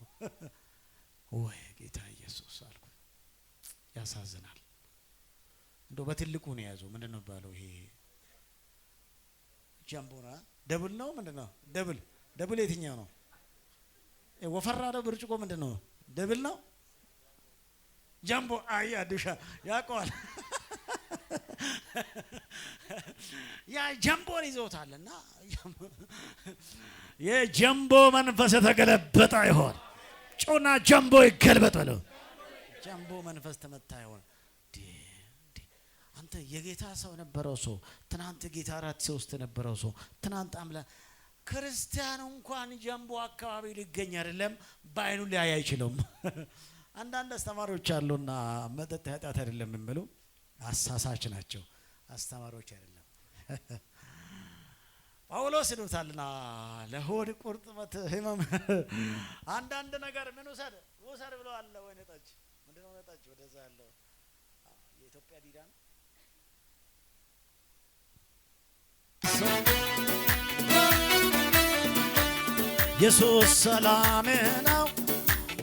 ወይ ጌታ ኢየሱስ አልኩ። ያሳዝናል። እንደው በትልቁ ነው ያዘው። ምንድነው ባለው? ይሄ ጃምቦና ደብል ነው። ምንድነው ደብል? ደብል የትኛው ነው? ወፈራው ብርጭቆ ምንድነው? ደብል ነው። ጃምቦ አያ ድሻ ያቋል። ያ ጃምቦን ይዞታልና የጃምቦ መንፈስ ተገለበጠ ይሆን? ጮና ጃምቦ ይገልበጥ በለው። ጃምቦ መንፈስ ተመታ ይሆን? አንተ የጌታ ሰው ነበረው ሰው ትናንት ጌታ ራት ውስጥ ነበረው ሰው ትናንት አምላ ክርስቲያን እንኳን ጃምቦ አካባቢ ሊገኝ አይደለም ባይኑ ሊያይ አይችልም። አንዳንድ አስተማሪዎች አሉና መጠጥ ኃጢአት አይደለም የሚሉ አሳሳች ናቸው። አስተማሪዎች አይደለም። ጳውሎስ ይሉታልና ለሆድ ቁርጥመት ህመም አንዳንድ ነገር ምን ወሰድ ብሎ አለ። ወይኔ ጠጅ ምንድነው? ጠጅ ወደዛ ያለው የኢትዮጵያ ዲዳ ነው። ኢየሱስ ሰላም ነው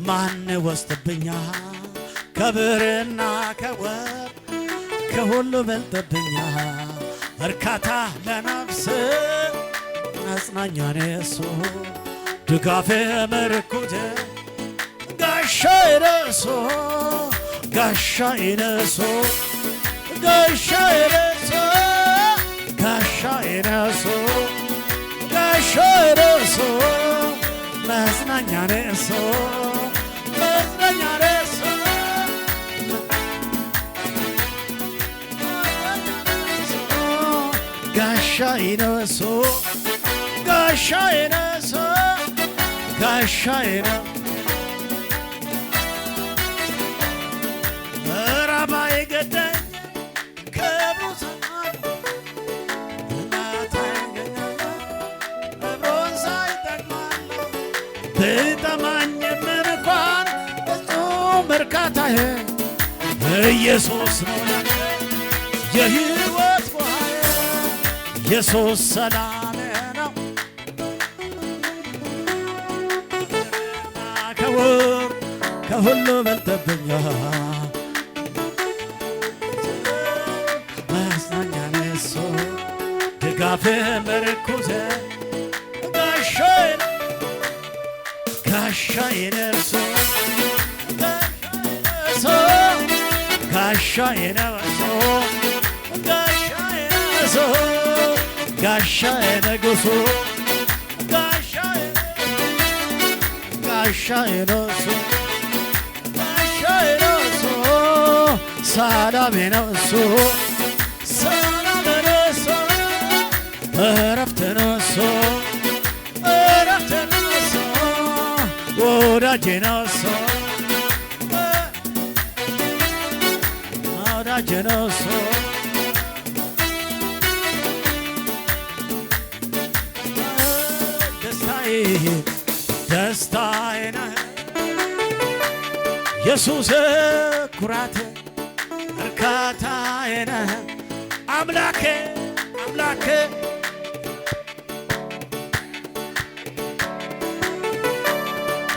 ማን ወስድብኛል? ከብርና ከወርቅ ከሁሉ በልጥብኛል። እርካታ ለነፍስ መጽናኛ ነሱ ድጋፌ ምርኩቴ ጋሻዬ ነሱ ጋሻዬ ነሱ ጋሻዬ ነሱ ጋሻዬ ነሱ ጋሻዬ ነሱ መጽናኛ ነሱ መጽናኛ ነሱ ጋሻዬ ነሱ ጋሻዬ ነሱ ጋሻዬ ነው ራባዬ ገዳኝ ከብሩሰማን ብጠማኝም እንኳን ፍጹም እርካታዬ ኢየሱስ ነው ለኔ የሕይወት ውሃዬ። ኢየሱስ ሰላሜ ነው ከወር ከሁሉ በልጦብኛል። መጽናኛ ነሱ ድጋፌ ምርኩዜ ጋሻዬ ጋሻዬ ነሱ ጋሻዬ ነሱ ጋሻዬ ነሱ ጋሻዬ ንጉሡ ጋሻዬ ነሱ ጋሻዬ ነሱ ሰላሜ ነሱ ሰላሜ ነሱ እረፍቴ ነሱ ወዳጄ ነው እሱ ወዳጄ ነው እሱ ደስታዬ ደስታዬ ነህ ኢየሱስ ኩራቴ እርካታዬ ነህ አምላኬ አምላኬ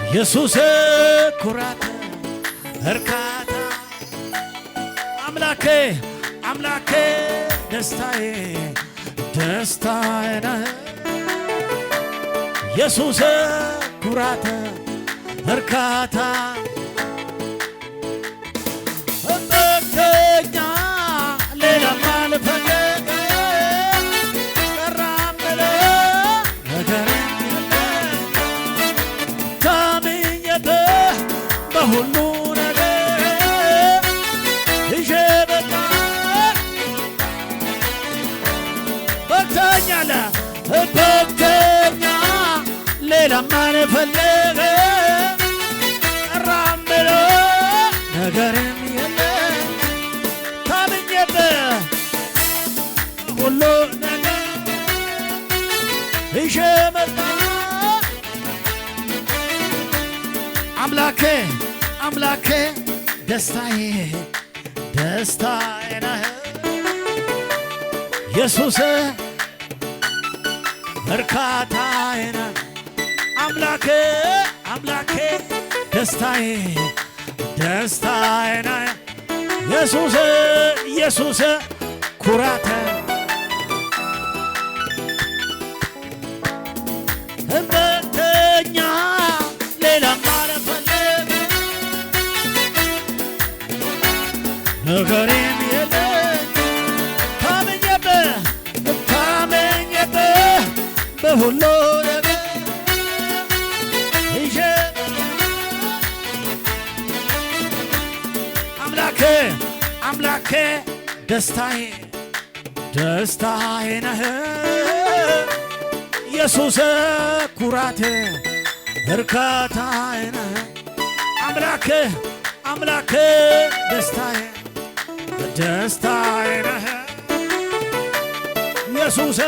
ኢየሱስ ኩራቴ እርካታ አምላኬ አምላኬ ደስታዬ ደስታዬ ነህ ኢየሱስ ኩራቴ እርካታ እመክተኛ ሌላም አልፈልግ ቀራምለ ነገር ታምኜብህ በሁሉ ነገር ይዤ በቃ በቅተኛለ በቅተኛ ሌላም አልፈልግ ቀራምለ ነገርም የለም ታምኜብህ ሁሉ ነገር ይዤ መጣ አምላኬ አምላኬ ደስታዬ ደስታዬ ነህ ኢየሱስ እርካታዬ ነህ አምላኬ አምላኬ ደስታዬ ደስታዬ ነህ ኢየሱስ ኢየሱስ ኩራቴ እመክተኛ ሌላም አልፈልግ ነገሬም የለም ታምኜብህ ታምኜብህ በሁሉ ነገር ይዤ አምላኬ አምላኬ ደስታዬ ደስታዬ ነህ ኢየሱስ ኩራቴ እርካታዬ ነህ አምላኬ አምላኬ ደስታዬ ደስታዬ ነህ ኢየሱስ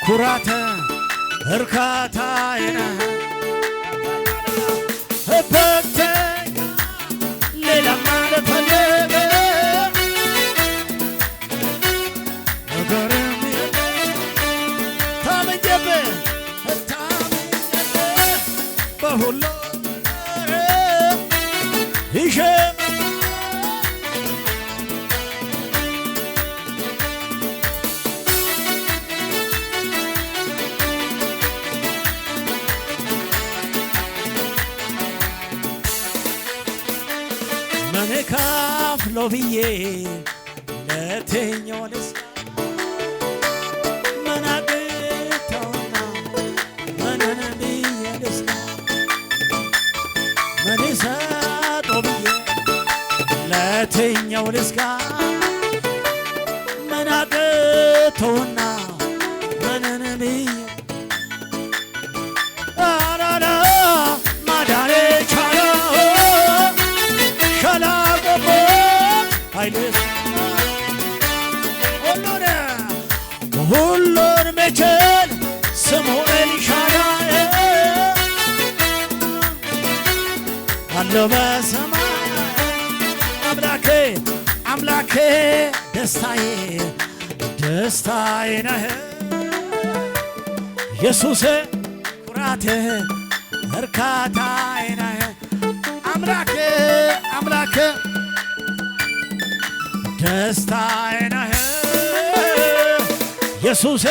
ኩራቴ እርካታዬ ነህ በቅተኛ ሌላም አልፈልግ ነገርም የለም ታምኜብህ ታምኜብህ በሁሉ ይዤ ምን ከፍሎ ብዬ ለየትኛው ልስጥ ምን አግኝተውና ምንን ብዬ ልስጥ ምን ሰጦ ብዬ ለየትኛው ልስጋ ምን አግኝተውና ምንን ብዬ አላላ ማዳኔ ቻለው ሸላቆቆ ኃይልስ ሁሉን መችል ስሙ ኤልሻዳይ አለው በሰማይ አምላኬ አምላኬ ደስታዬ ደስታዬ ነህ ኢየሱስ ኩራቴ እርካታዬ ነህ አምላኬ አምላኬ ደስታዬ ነህ ኢየሱስ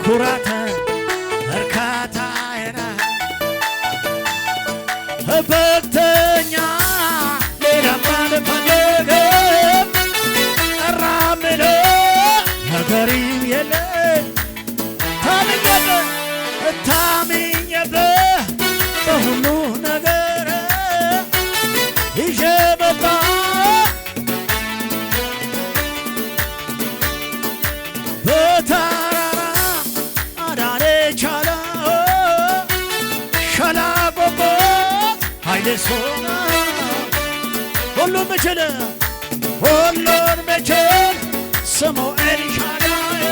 ኩራቴ እርካታዬ ነህ በቅተኛ ሌላም አልፈልግ ቀራምለ ነገርም የለም ታምኜብህ ታምኜብህ በሁሉ ነገር ይዤ መጣ በተራራ ምችል ሁሉን ምችል ስሙ ኤልሻዳይ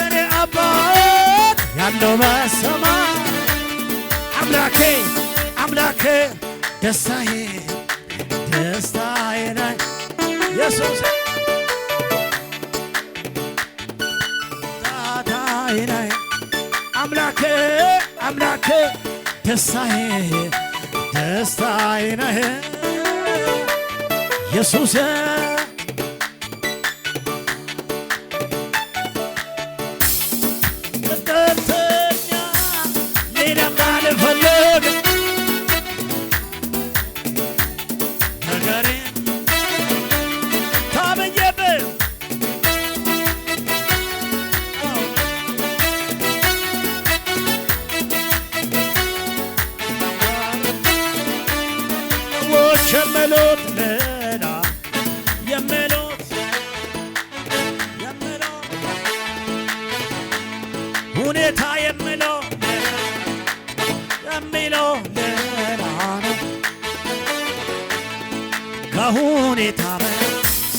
እኔ አባት ያለው በሰማይ አምላኬ አምላኬ ደስታዬ ደስታዬ ነህ ኢየሱስ ታታዬ ነህ አምላኬ አምላኬ ደስታዬ ደስታዬ ነህ ኢየሱስ ቅጥርተኛ ሌላም አልፈልግ ነገሬን ታበየብህ ሰዎች የምሉት ሌላ የምሉት ሁኔታ የምለው ሌላ ነው ከሁኔታ በላይ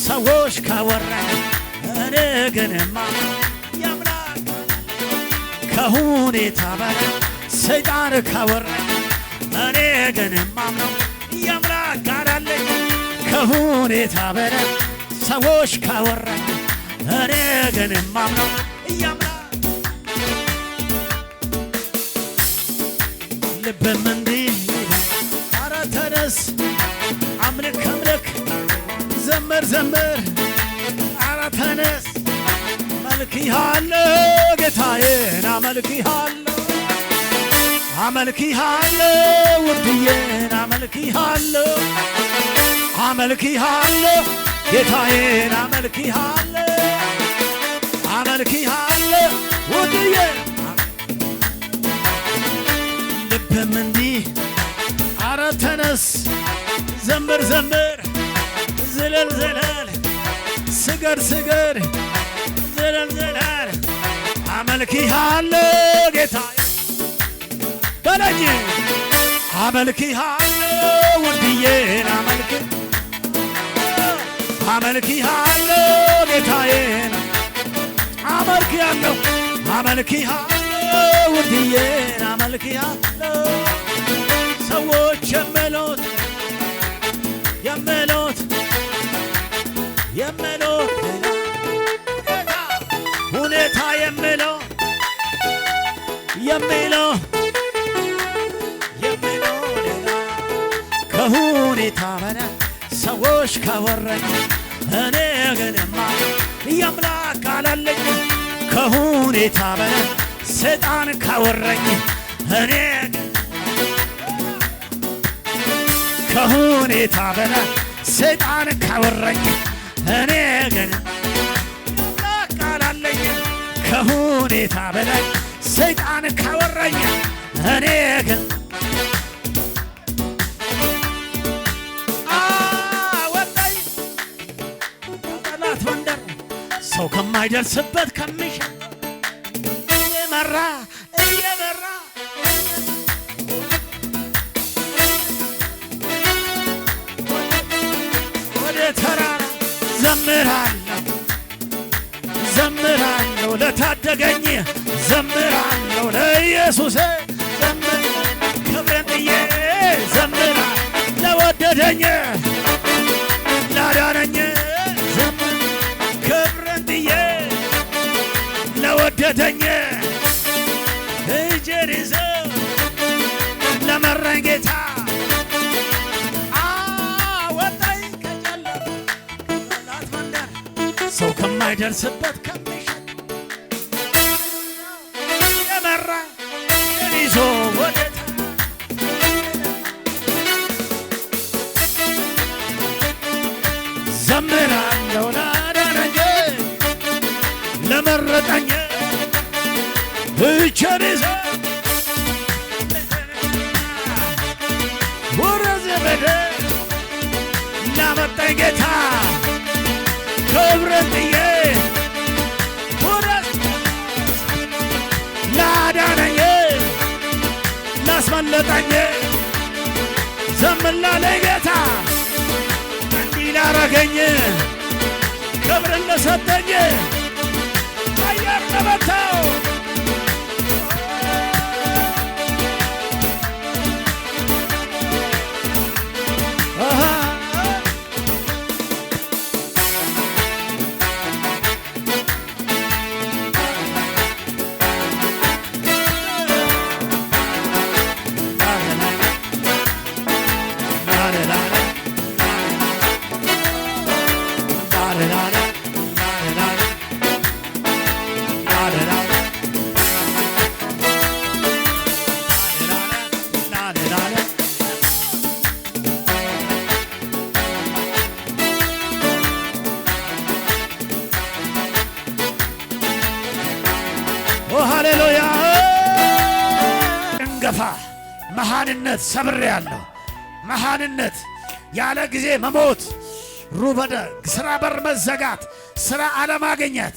ሰዎች ካወራኝ እኔ ግንማ ያምላክ ከሁኔታ በላይ ሰይጣን ካወራኝ እኔ ግንማ ነው ያምላክ ጋር አለኝ ከሁኔታ በላይ ሰዎች ካወራኝ እኔ ግንማ ነው ያምላክ ልብም እንዲህ ኧረ ተነስ አምልክ አምልክ ዘምር ዘምር ኧረ ተነስ አመልክሃለሁ ጌታዬን አመልክሃለሁ አመልክሃለሁ ውድዬን አመልክሃለሁ አመልክሃለሁ ጌታዬን አመልክሃለሁ አመልክሃለሁ ውድዬን ልብም እንዲህ ኧረ ተነስ ዘምር ዘምር ዝለል ዝለል ስገድ ስገድ ዝለል ዝለል አመልክሃለሁ ጌታዬ በለኝ አመልክሃለሁ ውድዬን አመልክሃለሁ ጌታዬን አመልክሃለሁ አመልክሃለሁ ውድዬን አመልክሃለሁ ሰዎች የምሉት ሁኔታ የምለው ሌላ ከሁኔታ በላይ ሰዎች ካወራኝ እኔ ግንማ ያምላክ ቃል አለኝ ከሁኔታ በላይ ሰይጣን ካወራኝ እኔ ከሁኔታ በላይ ሰይጣን ካወራኝ እኔ ግን ያምላክ ቃል አለኝ ከሁኔታ በላይ ሰይጣን ካወራኝ እኔ ግን አወጣኝ ከጠላት መንደር ሰው ከማይደርስበት ከሚሸጥ እየመራ ወደ ተራራ ዘምራለሁ ለታደገኝ ዘምራለሁ ለኢየሱስ ክብሬን ጥዬ ዘምራለሁ ለወደደኝ ላዳነኝ ክብሬን ጥዬ ለወደደኝ እጄን ይዘው ለመራኝ ጌታ አወጣኝ ከጨለማ ከጠላት መንደር ሰው ከማይደርስበት ከሚሸጥ የመራኝ ይዞ ወደ ዘምራለሁ ላዳነኝ ለመረጠኝ እጄን ይዘው ወረዘ በደል ላመጣኝ ጌታ ክብርን ጥዬ ወረዝ ላዳነኝ ላስመለጠኝ ዘምር ላለኝ ጌታ ላረገኝ ክብር ለሰጠኝ አየር ለመታው ሃሌሉያ እንገፋ መሃንነት ሰብሬያለሁ። መሃንነት ያለ ጊዜ መሞት ሩበደ ስራ በር መዘጋት ስራ አለማግኘት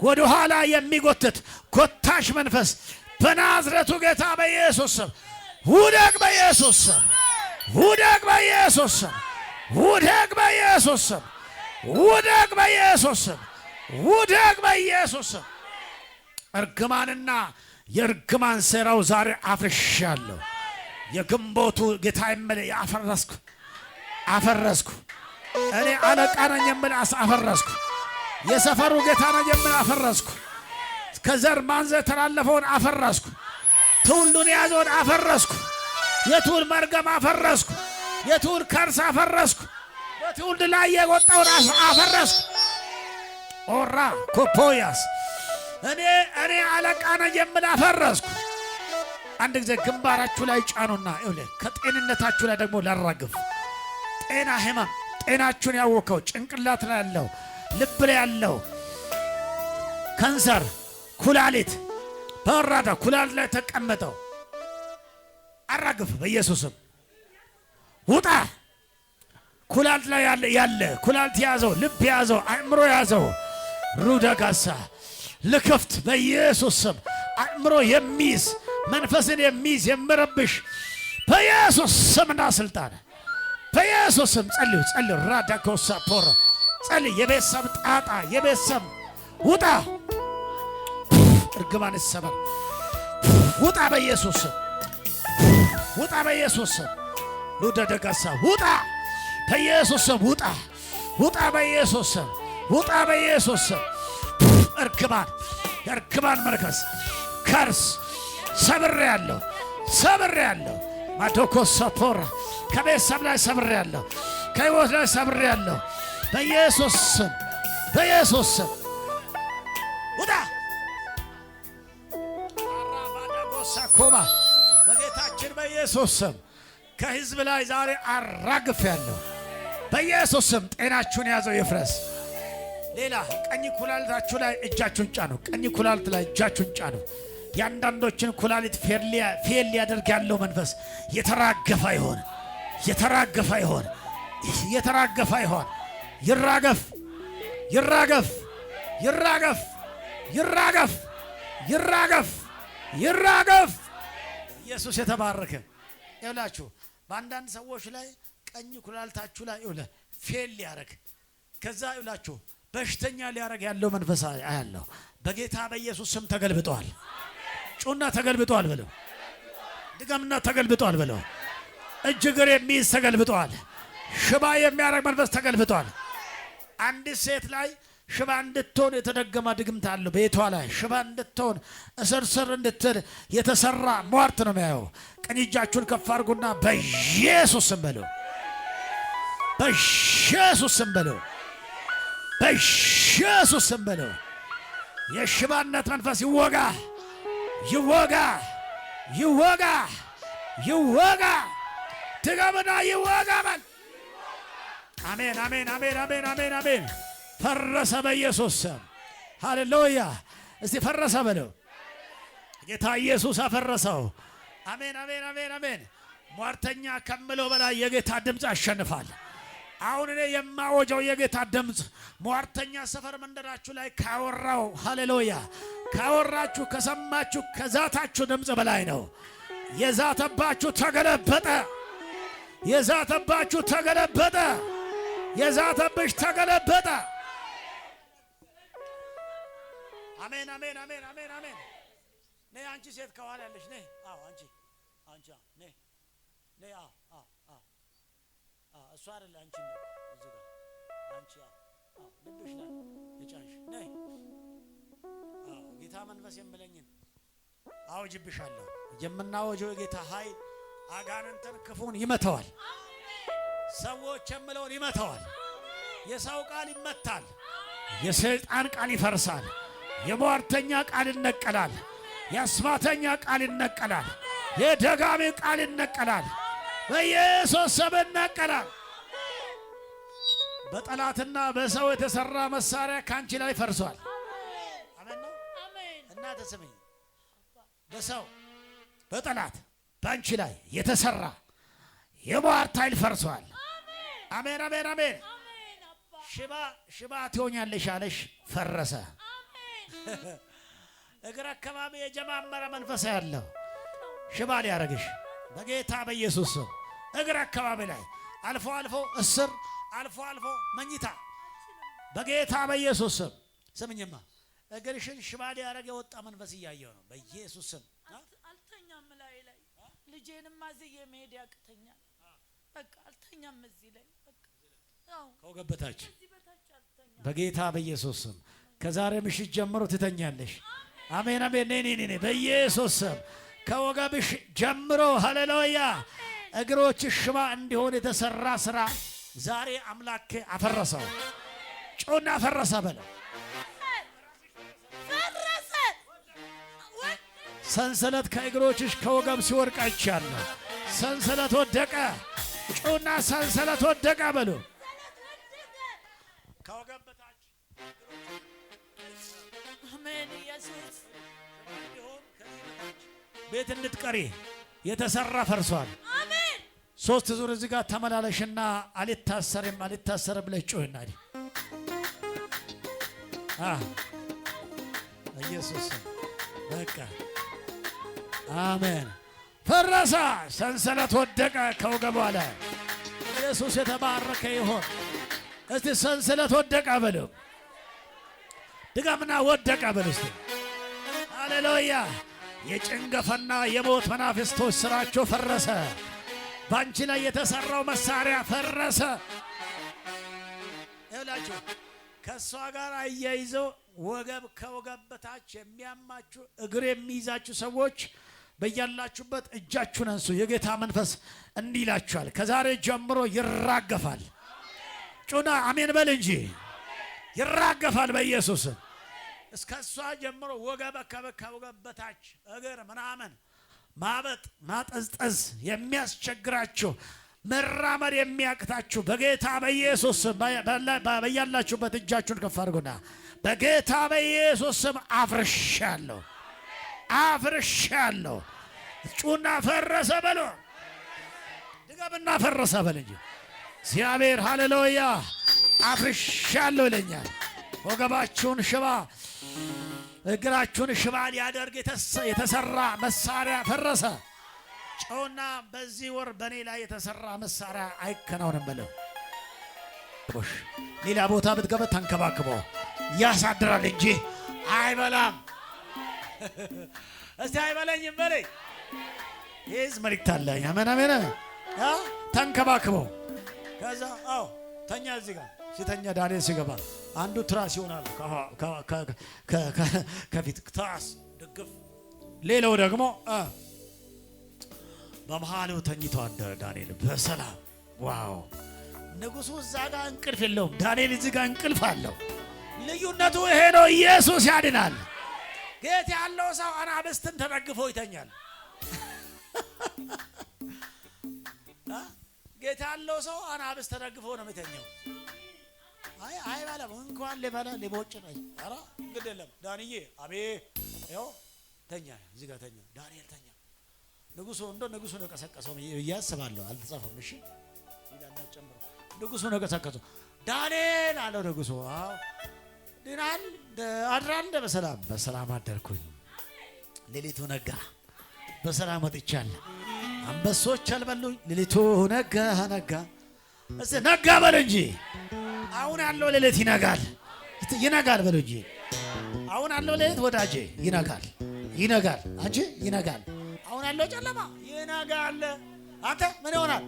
ወደ ኋላ የሚጎትት ኮታሽ መንፈስ በናዝሬቱ ጌታ በኢየሱስ ስም ውደቅ በኢየሱስ ስም ውደቅ በኢየሱስ ስም ውደቅ በኢየሱስ ስም ውደቅ በኢየሱስ ስም ውደቅ በኢየሱስ ስም እርግማንና የእርግማን ሴራው ዛሬ አፍርሻለሁ። የግንቦቱ ጌታ ይመለ አፈረስኩ። እኔ አለቃ ነኝ የምል አፈረስኩ። የሰፈሩ ጌታ ነኝ የምል አፈረስኩ። ከዘር ማንዘር ተላለፈውን አፈረስኩ። ትውልዱን የያዘውን አፈረስኩ። የትውልድ መርገም አፈረስኩ። የትውልድ ከርስ አፈረስኩ። በትውልድ ላይ የወጣውን አፈረስኩ። ኦራ ኮፖያስ እኔ አለቃ ነኝ የምል አፈረስኩ። አንድ ጊዜ ግንባራችሁ ላይ ጫኑና ከጤንነታችሁ ላይ ደግሞ ላራግፍ። ጤና ህመም ጤናችሁን ያወከው ጭንቅላት ላይ ያለው ልብ ላይ ያለው ካንሰር ኩላሊት በራዳ ኩላሊት ላይ ተቀመጠው አራግፍ በኢየሱስም ውጣ። ኩላሊት ላይ ያለ ኩላሊት ያዘው ልብ ያዘው አእምሮ ያዘው ሩዳጋሳ ልክፍት በኢየሱስ ስም አእምሮ የሚይዝ መንፈስን የሚይዝ የምረብሽ በኢየሱስ ስምና ስልጣን በኢየሱስ ስም ጸልዩ ራዳኮሳ ፖራ ጸልይ። የቤተሰብ ጣጣ የቤተሰብ ውጣ። እርግማን ይሰበር ውጣ በኢየሱስ ስም ውጣ በኢየሱስ ስም ሉደደጋሳ ውጣ በኢየሱስ ስም ውጣ ውጣ በኢየሱስ ስም ውጣ በኢየሱስ ስም እርግማን የእርግማን መርከስ ከርስ ሰብሬያለሁ። ማዶኮሳ ፖራ ከቤተሰብ ላይ ሰብሬያለሁ። ከሕይወት ላይ ሰብሬያለሁ። በኢየሱስ ስም ውጣ። አራባዳጎሳ ኮባ በጌታችን በኢየሱስ ስም ከሕዝብ ላይ ዛሬ አራግፌያለሁ። በኢየሱስ ስም ጤናችሁን ያዘው ይፍረስ። ሌላ ቀኝ ኩላሊታችሁ ላይ እጃችሁን ጫኑ። ቀኝ ኩላሊት ላይ እጃችሁን ጫኑ። ያንዳንዶችን ኩላሊት ፌል ሊያደርግ ያለው መንፈስ የተራገፈ ይሆን ይራገፍ። ኢየሱስ የተባረከ ይሁላችሁ። በአንዳንድ ሰዎች ላይ ቀኝ ኩላሊታችሁ ላይ ፌል ሊያደርግ ከዛ ይሁላችሁ በሽተኛ ሊያደርግ ያለው መንፈስ አያለው። በጌታ በኢየሱስ ስም ተገልብጧል። ጩና ተገልብጧል በለው። ድገምና ተገልብጧል በለው። እጅ እግር የሚይዝ ተገልብጧል። ሽባ የሚያደርግ መንፈስ ተገልብጧል። አንዲት ሴት ላይ ሽባ እንድትሆን የተደገመ ድግምት አለው። ቤቷ ላይ ሽባ እንድትሆን እስር እንድትል የተሰራ ሟርት ነው የሚያየው። ቀኝ እጃችሁን ከፍ አድርጉና በኢየሱስ ስም በለው። በኢየሱስ ስም በለው። በኢየሱስ ስም በለው። የሽባነት መንፈስ ይወጋ ይወጋ ይወጋ ይወጋ። ድገምና ይወጋ በል። አሜን አሜን አሜን አሜን አሜን አሜን። ፈረሰ በኢየሱስ ስም ሃሌሉያ። እስቲ ፈረሰ በለው። ጌታ ኢየሱስ አፈረሰው። አሜን አሜን አሜን አሜን። ሟርተኛ ከምለው በላይ የጌታ ድምፅ ያሸንፋል። አሁን እኔ የማወጀው የጌታ ድምፅ ሟርተኛ ሰፈር መንደራችሁ ላይ ካወራው ሃሌሉያ ካወራችሁ ከሰማችሁ ከዛታችሁ ድምፅ በላይ ነው። የዛተባችሁ ተገለበጠ። የዛተባችሁ ተገለበጠ። የዛተብሽ ተገለበጠ። አሜን አሜን አሜን አሜን አሜን። ነይ አንቺ ሴት ከኋላ ያለሽ ነይ። አዎ አንቺ ነይ ነይ። አዎ እሷ አይደለ አንቺ ነው እዚህ ጋር አንቺ ልብሽ ላይ የጫንሽ ነይ። ጌታ መንፈስ የምለኝን አውጅብሻለሁ። የምናወጀው የጌታ ኃይል አጋንንትን ክፉን ይመተዋል። ሰዎች የምለውን ይመተዋል። የሰው ቃል ይመታል። የሰይጣን ቃል ይፈርሳል። የሟርተኛ ቃል ይነቀላል። የአስማተኛ ቃል ይነቀላል። የደጋሚ ቃል ይነቀላል። በኢየሱስ ስም ይነቀላል። በጠላትና በሰው የተሰራ መሳሪያ ካንቺ ላይ ፈርሷል። አሜን ነው። እናንተ ስሙኝ። በሰው በጠላት ባንቺ ላይ የተሰራ የሟርት ኃይል ፈርሷል። አሜን አሜን አሜን። ሽባ ትሆኛለሽ አለሽ፣ ፈረሰ። እግር አካባቢ የጀማመረ መንፈስ ያለው ሽባ ሊያረግሽ በጌታ በኢየሱስ ስም እግር አካባቢ ላይ አልፎ አልፎ እስር፣ አልፎ አልፎ መኝታ በጌታ በኢየሱስ ስም። ስምኝማ እግርሽን ሽባ ሊያረግ የወጣ መንፈስ እያየው ነው በኢየሱስ ስም። አልተኛም ላይ ልጄንም አዝዬ መሄድ ያቅተኛል። በቃ አልተኛም እዚህ ላይ በቃ ከወገበታች በጌታ በኢየሱስ ስም ከዛሬ ምሽት ጀምሮ ትተኛለሽ። አሜን አሜን። ነይ በኢየሱስ ስም ከወገብሽ ጀምሮ ሃሌሉያ እግሮችሽ ሽባ እንዲሆን የተሰራ ስራ ዛሬ አምላክ አፈረሰው። ጮና ፈረሰ በለው። ሰንሰለት ከእግሮችሽ ከወገብ ሲወርቅ አይቻለሁ። ሰንሰለት ወደቀ። ጮና ሰንሰለት ወደቀ በሉ። ከወገብ በታች አሜን። ኢየሱስ ቤት እንድትቀሪ የተሰራ ፈርሷል። አሜን። 3 ዙር እዚህ ጋር ተመላለሽና አልታሰርም ብለሽ ጮህና ኢየሱስ በቃ አሜን። ፈረሰ። ሰንሰለት ወደቀ ከወገቧ ላይ። ኢየሱስ የተባረከ ይሁን። እስቲ ሰንሰለት ወደቀ በሉ። ድጋምና ወደቀ በሉ እስቲ። ሃሌሉያ። የጭንገፈና የሞት መናፍስቶች ስራቸው ፈረሰ። ባንቺ ላይ የተሰራው መሳሪያ ፈረሰ። ይኸውላችሁ ከእሷ ጋር አያይዘው ወገብ ከወገብ በታች የሚያማችሁ እግር የሚይዛችሁ ሰዎች በያላችሁበት እጃችሁን አንሱ። የጌታ መንፈስ እንዲህ ይላችኋል፣ ከዛሬ ጀምሮ ይራገፋል። ጩና አሜን በል እንጂ ይራገፋል በኢየሱስ። እስከ እሷ ጀምሮ ወገብ ከወገብ በታች እግር ምናምን ማበጥ ማጠዝጠዝ የሚያስቸግራችሁ መራመድ የሚያቅታችሁ በጌታ በኢየሱስ ስም በያላችሁበት እጃችሁን ከፍ አድርጉና በጌታ በኢየሱስ ስም አፍርሻለሁ። ጩና ፈረሰ በሎ። ድገምና ፈረሰ በል እንጂ እግዚአብሔር ሃሌሉያ አፍርሻለሁ ይለኛል። ወገባችሁን ሽባ እግራችሁን ሽባ ሊያደርግ የተሰራ መሳሪያ ፈረሰ። ጮና በዚህ ወር በኔ ላይ የተሰራ መሳሪያ አይከናወንም በለው። ሌላ ቦታ ብትገባ ተንከባክቦ ያሳድራል እንጂ አይበላም። እስቲ አይበላኝም በለኝ። ይህዝ መልእክት አለኝ። አሜን አሜን። ተንከባክቦ ከዛ ተኛ። እዚህ ጋር ሲተኛ ዳንኤል ሲገባ አንዱ ትራስ ይሆናል ከፊት ትራስ ድግፍ፣ ሌላው ደግሞ በመሃሉ ተኝቶ አደረ ዳንኤል በሰላም። ዋው! ንጉሱ እዛ ጋር እንቅልፍ የለውም፣ ዳንኤል እዚህ ጋር እንቅልፍ አለው። ልዩነቱ ይሄ ነው። ኢየሱስ ያድናል። ጌታ ያለው ሰው አናብስትን ተደግፎ ይተኛል። ጌታ ያለው ሰው አናብስት ተደግፎ ነው የሚተኛው። አይበላም እንኳን ሊበላ ሊቦጭ ነው። ኧረ ግድ የለም ዳንዬ፣ አቤት ይኸው ተኛ፣ እዚህ ጋር ተኛ፣ ዳንኤል ተኛ። ንጉሱ ንጉሱ ነው የቀሰቀሰው ብዬ አስባለሁ። አልተጻፈም። እሺ ይላል ጨምሮ ንጉሱ ነው የቀሰቀሰው። ዳንኤል አለው ንጉሱ። ድናል አድራል። በሰላም አደርኩኝ። ሌሊቱ ነጋ፣ በሰላም ወጥቻለሁ። አንበሶች አልበሉኝ። ሌሊቱ ነጋ። እስቲ ነጋ በል እንጂ አሁን ያለው ሌሊት ይነጋል። ይነጋል በሉ እንጂ አሁን ያለው ሌሊት ወዳጄ ይነጋል። ይነጋል አንቺ ይነጋል። አሁን ያለው ጨለማ ይነጋል። አንተ ምን ይሆናል?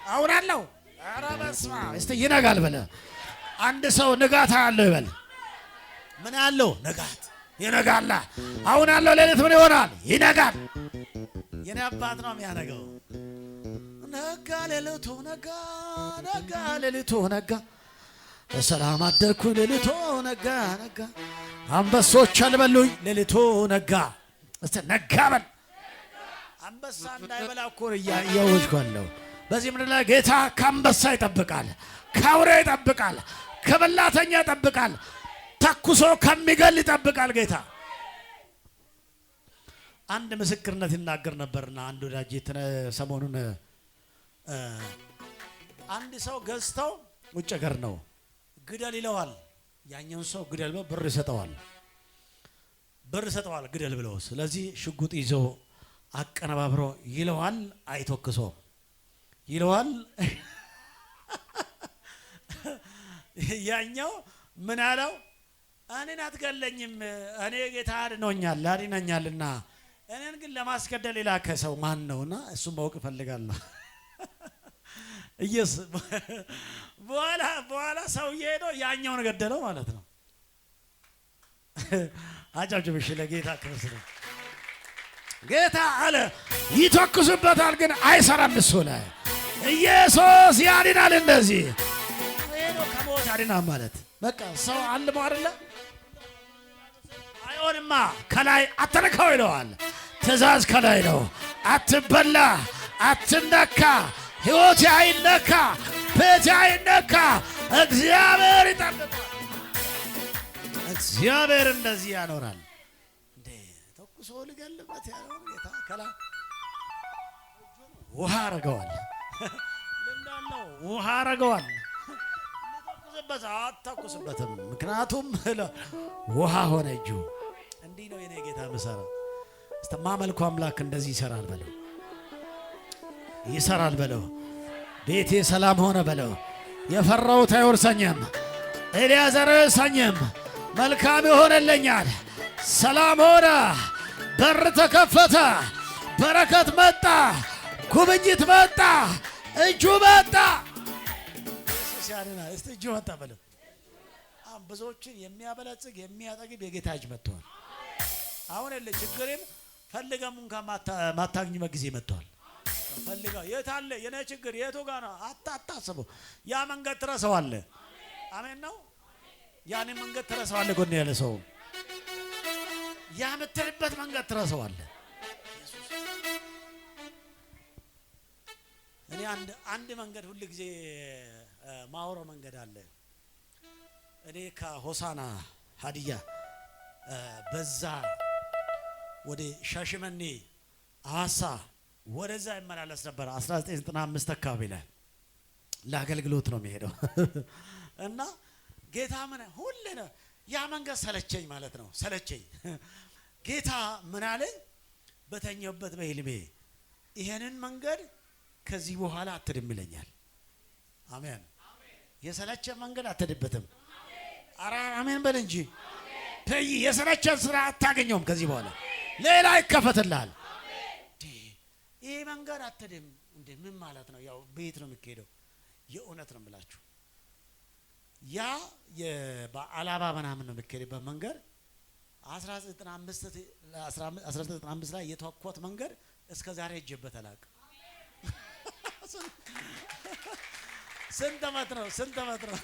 አሁን ያለው ኧረ በስመ አብ እስቲ ይነጋል በለ። አንድ ሰው ንጋት አለው ይበል። ምን ያለው ንጋት ይነጋል። አሁን ያለው ሌሊት ምን ይሆናል? ይነጋል። የኔ አባት ነው የሚያነገው። ነጋ ሌሊቱ ነጋ፣ ነጋ ሌሊቱ ነጋ፣ በሰላም አደርኩ ሌሊቱ ነጋ ነጋ፣ አንበሶች አልበሉኝ ሌሊቱ ነጋ። እስቲ ነጋ በል። አንበሳ እንዳይበላ እኮ እያወጅኳለሁ። በዚህ ምድር ላይ ጌታ ከአንበሳ ይጠብቃል፣ ከአውሬ ይጠብቃል፣ ከበላተኛ ይጠብቃል፣ ተኩሶ ከሚገል ይጠብቃል ጌታ። አንድ ምስክርነት ይናገር ነበርና አንድ ወዳጅ ሰሞኑን አንድ ሰው ገዝተው ውጭ ሀገር ነው ግደል ይለዋል። ያኛውን ሰው ግደል ብለው ብር ይሰጠዋል ግደል ብለው። ስለዚህ ሽጉጥ ይዞ አቀነባብሮ ይለዋል። አይተኩሶ ይለዋል። ያኛው ምን አለው? እኔን አትገለኝም፣ እኔ ጌታ አድኖኛልና እኔን ግን ለማስገደል የላከ ሰው ማን ነውና እሱን ማወቅ እፈልጋለሁ። ኢየሱስ በኋላ ሰውዬ ሄዶ ያኛውን ገደለው ማለት ነው። አጫጭብሽ ለጌታ ክርስቶስ ጌታ አለ ይተኩሱበታል፣ ግን አይሰራም። እሱ ላይ ኢየሱስ ያድናል። እንደዚህ ሄዶ ከሞት ያድናል ማለት በቃ ሰው አልሞ አይደለ? አይሆንማ ከላይ አትነካው ይለዋል። ትእዛዝ ከላይ ነው። አትበላ፣ አትነካ፣ ሕይወት አይነካ፣ ቤት አይነካ። እግዚአብሔር ይጠብቃል። እግዚአብሔር እንደዚህ ያኖራል። እንዴ ተኩሶ ልገልበት ያለው ጌታ ከላይ ውሃ አረገዋል። ለምዳለው ውሃ አረገዋል። ተኩስበት አትተኩስበትም፣ ምክንያቱም ውሃ ሆነ እጁ። እንዲህ ነው የኔ ጌታ መሰራ ማመልኩ አምላክ እንደዚህ ይሰራል በለው፣ ይሰራል በለው። ቤቴ ሰላም ሆነ በለው። የፈራሁት አይወርሰኝም፣ ኤልያዘር አይወርሰኝም፣ መልካም ይሆንልኛል። ሰላም ሆነ፣ በር ተከፈተ፣ በረከት መጣ፣ ጉብኝት መጣ፣ እጁ መጣ። ኢየሱስ ያድናል። እስቲ እጁ መጣ በለው። ብዙዎችን የሚያበለጽግ የሚያጠግብ የጌታ እጅ መጥቷል። አሁን የለ ችግሬን ፈልገም እንኳን ማታግኝበት ጊዜ መጥቷል። ፈልገው የት አለ የኔ ችግር የቱ ጋር ነው አታስበው። ያ መንገድ ትረሳዋለህ። አሜን ነው። ያኔ መንገድ ትረሳዋለህ። ጎን ያለ ሰው ያ የምትልበት መንገድ ትረሳዋለህ። እኔ አንድ መንገድ ሁሉ ጊዜ ማውሮ መንገድ አለ። እኔ ከሆሳና ሀዲያ በዛ ወደ ሻሽመኔ አዋሳ ወደዛ ይመላለስ ነበር። 1995 አካባቢ ላይ ለአገልግሎት ነው የሚሄደው እና ጌታ ምን ሁሌ ነው ያ መንገድ ሰለቸኝ ማለት ነው። ሰለቸኝ። ጌታ ምን አለ? በተኛበት በህልሜ ይሄንን መንገድ ከዚህ በኋላ አትድም ይለኛል። አሜን። የሰለቸ መንገድ አትድበትም። አራ አሜን በል እንጂ የሰለቸ ስራ አታገኘውም። ከዚህ በኋላ ሌላ ይከፈትልሃል። ይሄ መንገድ አትድም እንዴ? ምን ማለት ነው? ያው ቤት ነው የሚሄደው። የእውነት ነው የምላችሁ። ያ በአላባ ምናምን ነው የሚሄድበት መንገድ 1995 ላይ የተወኮት መንገድ እስከ ዛሬ ሄጄበት አላውቅም። ስንት ዓመት ነው? ስንት ዓመት ነው?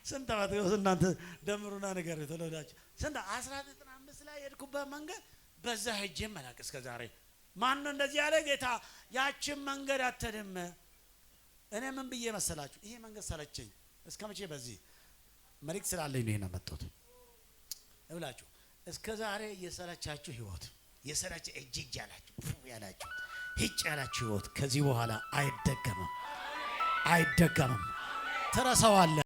ስንት ዓመት ነው? እናንተ ደምሩና ነገር የተወለዳችሁ ስንት 1995 ላይ የሄድኩበት መንገድ በዛ ሄጄም አላውቅም እስከ ዛሬ። ማን ነው እንደዚህ ያለ? ጌታ ያችን መንገድ አትድም። እኔ ምን ብዬ መሰላችሁ? ይሄ መንገድ ሰለቸኝ። እስከ መቼ በዚህ መልእክት ስላለኝ ነው ይሄን መጣሁት እብላችሁ። እስከ ዛሬ የሰለቻችሁ ህይወት፣ የሰለች እጅ ያላችሁ ሂጭ ያላችሁ ህይወት ከዚህ በኋላ አይደገምም፣ አይደገምም። ትረሳዋለህ።